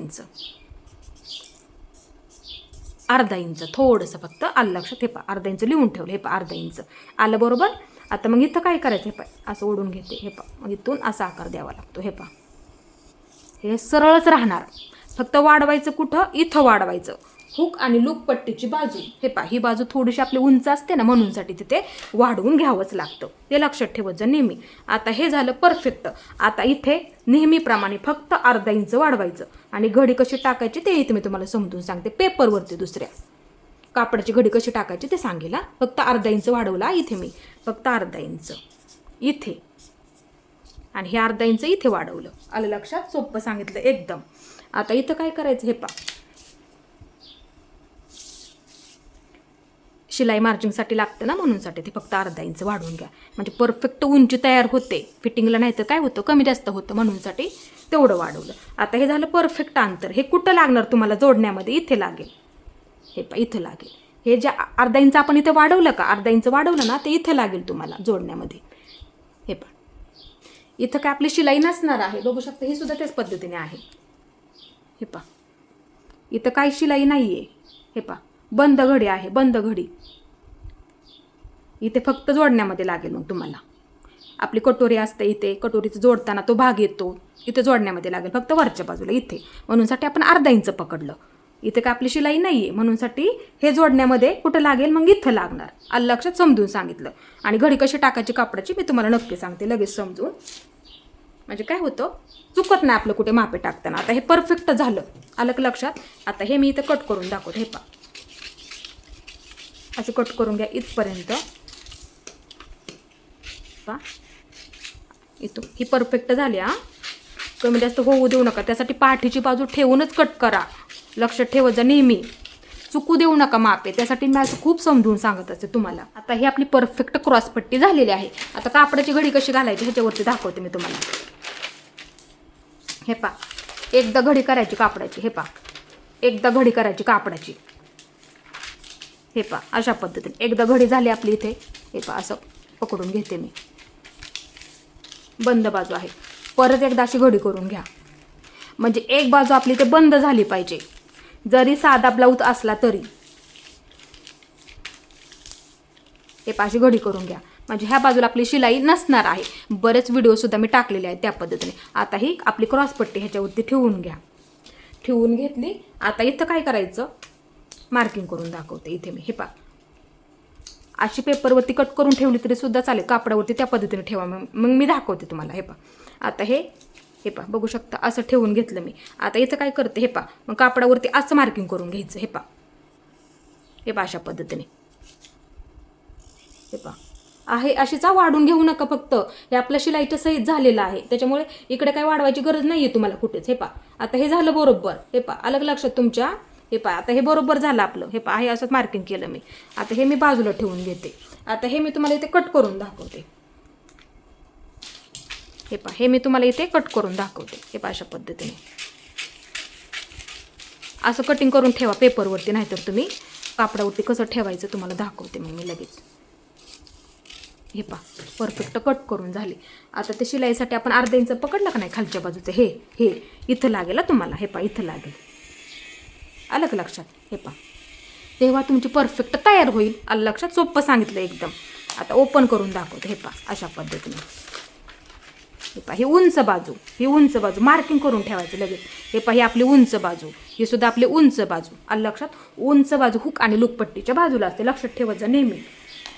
इंच थोडंसं फक्त. आलं लक्षात? हे पा अर्धा इंच लिहून ठेवलं. हे पा अर्धा इंच आलं बरोबर. आता मग इथं काय करायचं, हे पा असं ओढून घेते. हे पा मग इथून असा आकार द्यावा लागतो. हे पा हे सरळच राहणार. फक्त वाढवायचं कुठं, इथं वाढवायचं. हुक आणि लूक पट्टीची बाजू. हे पा ही बाजू थोडीशी आपली उंच असते ना, म्हणूनसाठी तिथे वाढवून घ्यावंच लागतं. ते लक्षात ठेवत जा नेहमी. आता हे झालं परफेक्ट. आता इथे नेहमीप्रमाणे फक्त अर्धा इंच वाढवायचं. आणि घडी कशी टाकायची ते इथे मी तुम्हाला समजून सांगते. पेपरवरती दुसऱ्या कापडाची घडी कशी टाकायची ते सांगेल. फक्त अर्धा इंच वाढवला इथे मी, फक्त अर्धा इंच इथे, आणि हे अर्धा इंच इथे वाढवलं. आलं लक्षात? सोपं सांगितलं एकदम. आता इथं काय करायचं, हे पा शिलाई मार्जिंगसाठी लागतं ना, म्हणूनसाठी ते फक्त अर्धा इंच वाढवून घ्या. म्हणजे परफेक्ट उंची तयार होते. फिटिंगला नाही तर काय होतं, कमी जास्त होतं, म्हणूनसाठी तेवढं वाढवलं. आता हे झालं परफेक्ट अंतर. हे कुठं लागणार तुम्हाला जोडण्यामध्ये, इथे लागेल. हे पा इथं लागेल. हे जे अर्धा इंच आपण इथे वाढवलं का, अर्धा इंच वाढवलं ना, ते इथे लागेल तुम्हाला जोडण्यामध्ये. हे पा इथं काय आपली शिलाई नसणार आहे. बघू शकता हे सुद्धा त्याच पद्धतीने आहे. हे पा इथं काही शिलाई नाही आहे. हे पा बंद घडी आहे, बंद घडी. इथे फक्त जोडण्यामध्ये लागेल. मग तुम्हाला आपली कटोरी असते, इथे कटोरीचं जोडताना तो भाग येतो, इथे जोडण्यामध्ये लागेल फक्त वरच्या बाजूला इथे. म्हणूनसाठी आपण अर्धा इंच पकडलं. इथे काय आपली शिलाई नाही आहे, म्हणूनसाठी हे जोडण्यामध्ये कुठं लागेल, मग इथं लागणार. आलं लक्षात? समजून सांगितलं. आणि घडी कशी टाकायची कापडाची मी तुम्हाला नक्की सांगते लगेच समजून. म्हणजे काय होतं, चुकत नाही आपलं कुठे मापे टाकताना. आता हे परफेक्ट झालं. आलं लक्षात? आता हे मी इथं कट करून दाखवते. हे पा अशी कट करून घ्या इथपर्यंत. पा इथं ही परफेक्ट झाली. कमी जास्त होऊ देऊ नका. त्यासाठी पाठीची बाजू ठेवूनच कट करा. लक्षात ठेवत जा नेहमी, चुकू देऊ नका मापे. त्यासाठी मी असं खूप समजून सांगत असते तुम्हाला. आता ही आपली परफेक्ट क्रॉसपट्टी झालेली आहे. आता कापडाची घडी कशी घालायची ह्याच्यावरती दाखवते मी तुम्हाला. हे पा एकदा घडी करायची कापडाची. हे पा एकदा घडी करायची कापडाची. हे पा अशा पद्धतीने एकदा घडी झाली आपली इथे. हे पा असं पकडून घेते मी. बंद बाजू आहे. परत एकदा अशी घडी करून घ्या. म्हणजे एक बाजू आपली इथे बंद झाली पाहिजे, जरी साधा ब्लाऊज असला तरी. हे पा अशी घडी करून घ्या. म्हणजे ह्या बाजूला आपली शिलाई नसणार आहे. बरेच व्हिडिओसुद्धा मी टाकलेले आहेत त्या पद्धतीने. आता ही आपली क्रॉसपट्टी ह्याच्यावरती ठेवून घ्या. ठेवून घेतली. आता इथं काय करायचं, मार्किंग करून दाखवते इथे मी. हे पा अशी पेपरवरती कट करून ठेवली तरी सुद्धा चालेल, कापडावरती त्या पद्धतीने ठेवा. मग मी दाखवते तुम्हाला. हे पा आता हे पा बघू शकता असं ठेवून घेतलं मी. आता इथं काय करते, हे पा मग कापडावरती असं मार्किंग करून घ्यायचं. हे पा अशा पद्धतीने. हे पा आहे अशीचा वाढून घेऊ नका फक्त. हे आपलं शिलाईच्या सहित झालेलं आहे, त्याच्यामुळे इकडे काय वाढवायची गरज नाही आहे तुम्हाला कुठेच. हे पहा आता हे झालं बरोबर. हे पहा अलग लक्षात तुमच्या. हे पहा आता हे बरोबर झालं आपलं. हे पहा हे असंच मार्किंग केलं मी. आता हे मी बाजूला ठेवून घेते. आता हे मी तुम्हाला इथे कट करून दाखवते. हे पहा हे मी तुम्हाला इथे कट करून दाखवते. हे पहा अशा पद्धतीने असं कटिंग करून ठेवा पेपरवरती, नाहीतर तुम्ही कापडावरती कसं ठेवायचं तुम्हाला दाखवते मग मी लगेच. हे पहा परफेक्ट कट करून झाले. आता ते शिलाईसाठी आपण अर्धा इंच पकडलं का नाही खालच्या बाजूचं, हे इथं लागेल तुम्हाला. हे पहा इथं लागेल, आलं का लक्षात. हे पहा तेव्हा तुमची परफेक्ट तयार होईल. आलं लक्षात. सोपं सांगितलं एकदम. आता ओपन करून दाखवते. हे पहा अशा पद्धतीने. हे पहा ही उंच बाजू मार्किंग करून ठेवायचं लगेच. हे पहा ही आपली उंच बाजू, ही सुद्धा आपली उंच बाजू. आलं लक्षात. उंच बाजू हुक आणि लुकपट्टीच्या बाजूला असते, लक्षात ठेवायचं नेहमी.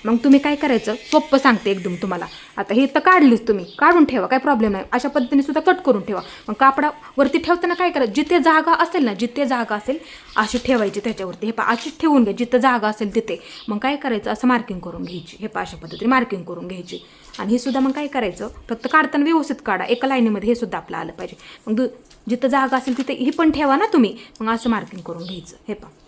मग तुम्ही काय करायचं, सोपं सांगते एकदम तुम्हाला. आता ही तर काढलीच तुम्ही, काढून ठेवा, काय प्रॉब्लेम नाही. अशा पद्धतीने सुद्धा कट करून ठेवा. मग कापडावरती ठेवताना काय करायचं, जिथे जागा असेल अशी ठेवायची त्याच्यावरती. हे पहा अशीच ठेवून घ्या जिथं जागा असेल तिथे. मग काय करायचं, असं मार्किंग करून घ्यायची. हे पहा अशा पद्धतीने मार्किंग करून घ्यायची. आणि हे सुद्धा मग काय करायचं, फक्त काढताना व्यवस्थित काढा, एका लाईनीमध्ये हे सुद्धा आपलं आलं पाहिजे. मग जिथं जागा असेल तिथे ही पण ठेवा ना तुम्ही. मग असं मार्किंग करून घ्यायचं. हे पहा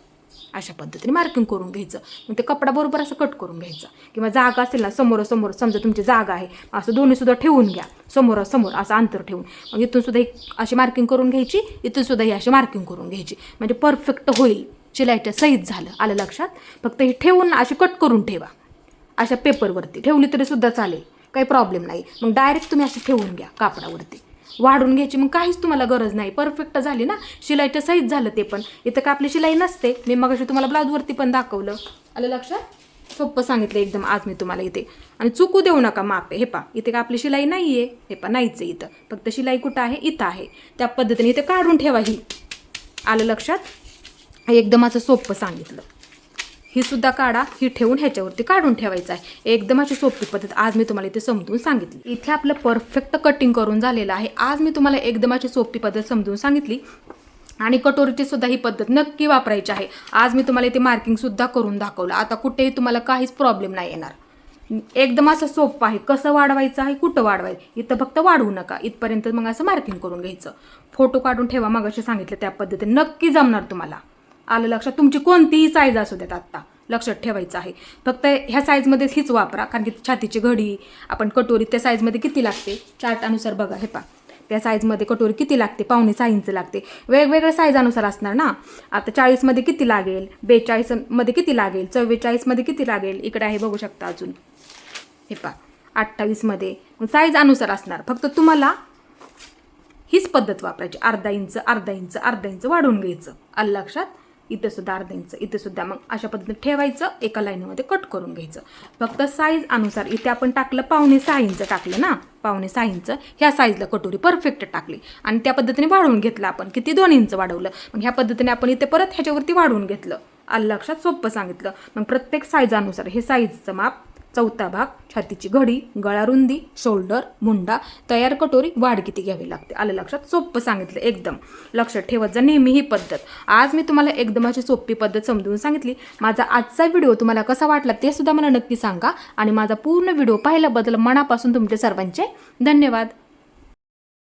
अशा पद्धतीने मार्किंग करून घ्यायचं. मग ते कपडा बरोबर असं कट करून घ्यायचं. किंवा जागा असेल ना समोर समजा तुमची जागा आहे, असं दोन्ही सुद्धा ठेवून घ्या, समोर असं अंतर ठेवून. मग इथून सुद्धा अशी मार्किंग करून घ्यायची, इथून सुद्धा ही अशी मार्किंग करून घ्यायची. म्हणजे परफेक्ट होईल, शिलाईच्या सहित झालं. आलं लक्षात. फक्त ही ठेवून अशी कट करून ठेवा. अशा पेपरवरती ठेवली तरी सुद्धा चालेल, काही प्रॉब्लेम नाही. मग डायरेक्ट तुम्ही अशी ठेवून घ्या कापडावरती. वाढून घ्यायची मग काहीच तुम्हाला गरज नाही. परफेक्ट झाली ना, शिलाईच्या सहित झालं ते पण. इथं का आपली शिलाई नसते. मी मगाशी तुम्हाला ब्लाऊजवरती पण दाखवलं. आलं लक्षात. सोपं सांगितलं एकदम आज मी तुम्हाला इथे. आणि चुकू देऊ नका माप. हे पहा इथे का आपली शिलाई नाही आहे. हे पहा नाहीच आहे इथं, फक्त शिलाई कुठं आहे, इथं आहे. त्या पद्धतीने इथे काढून ठेवा ही. आलं लक्षात. एकदम असं सोपं सांगितलं. ही सुद्धा काढा, ही ठेवून ह्याच्यावरती काढून ठेवायचं आहे. एकदम अशी सोपी पद्धत आज मी तुम्हाला इथे समजून सांगितली. इथे आपलं परफेक्ट कटिंग करून झालेलं आहे. आज मी तुम्हाला एकदम अशी सोपी पद्धत समजून सांगितली. आणि कटोरीची सुद्धा ही पद्धत नक्की वापरायची आहे. आज मी तुम्हाला इथे मार्किंग सुद्धा करून दाखवलं. आता कुठेही तुम्हाला काहीच प्रॉब्लेम नाही येणार. एकदम असं सोपं आहे. कसं वाढवायचं आहे, कुठं वाढवायचं, इथं फक्त वाढवू नका इथपर्यंत. मग असं मार्किंग करून घ्यायचं. फोटो काढून ठेवा, मग असे सांगितलं त्या पद्धतीने नक्की जमणार तुम्हाला. आलं लक्षात. तुमची कोणतीही साईज असू देत आत्ता लक्षात ठेवायचं आहे. फक्त ह्या साईजमध्ये हीच वापरा, कारण की छातीची घडी आपण कटोरी त्या साईजमध्ये किती लागते चार्टानुसार बघा. हे पहा त्या साईजमध्ये कटोरी किती लागते, 5.6 इंच लागते. वेगवेगळ्या साईजानुसार असणार ना. आता 40मध्ये किती लागेल, 42मध्ये किती लागेल, 44मध्ये किती लागेल, इकडे आहे बघू शकता अजून. हे पहा 28मध्ये साईज अनुसार असणार. फक्त तुम्हाला हीच पद्धत वापरायची. अर्धा इंच वाढवून घ्यायचं. आलं लक्षात. इथं सुद्धा अर्धा इंच, इथं सुद्धा. मग अशा पद्धतीने ठेवायचं, एका लाईनीमध्ये कट करून घ्यायचं. फक्त साईज अनुसार इथे आपण टाकलं 5.6 इंच टाकलं ना, 5.6 इंच ह्या साईजला कटोरी परफेक्ट टाकली. आणि त्या पद्धतीने वाढवून घेतलं आपण. किती 2 इंच वाढवलं. मग ह्या पद्धतीने आपण इथे परत ह्याच्यावरती वाढवून घेतलं. आलं लक्षात. सोपं सांगितलं. मग प्रत्येक साईजानुसार हे साईजचं माप, चौथा भाग, छातीची घडी, गळा रुंदी, शोल्डर, मुंडा, तयार कटोरी, वाढ किती घ्यावी लागते. आलं लक्षात. सोपं सांगितलं एकदम. लक्षात ठेवत जा नेहमी ही पद्धत. आज मी तुम्हाला एकदम अशी सोपी पद्धत समजून सांगितली. माझा आजचा व्हिडिओ तुम्हाला कसा वाटला ते सुद्धा मला नक्की सांगा. आणि माझा पूर्ण व्हिडिओ पाहिल्याबद्दल मनापासून तुमचे सर्वांचे धन्यवाद.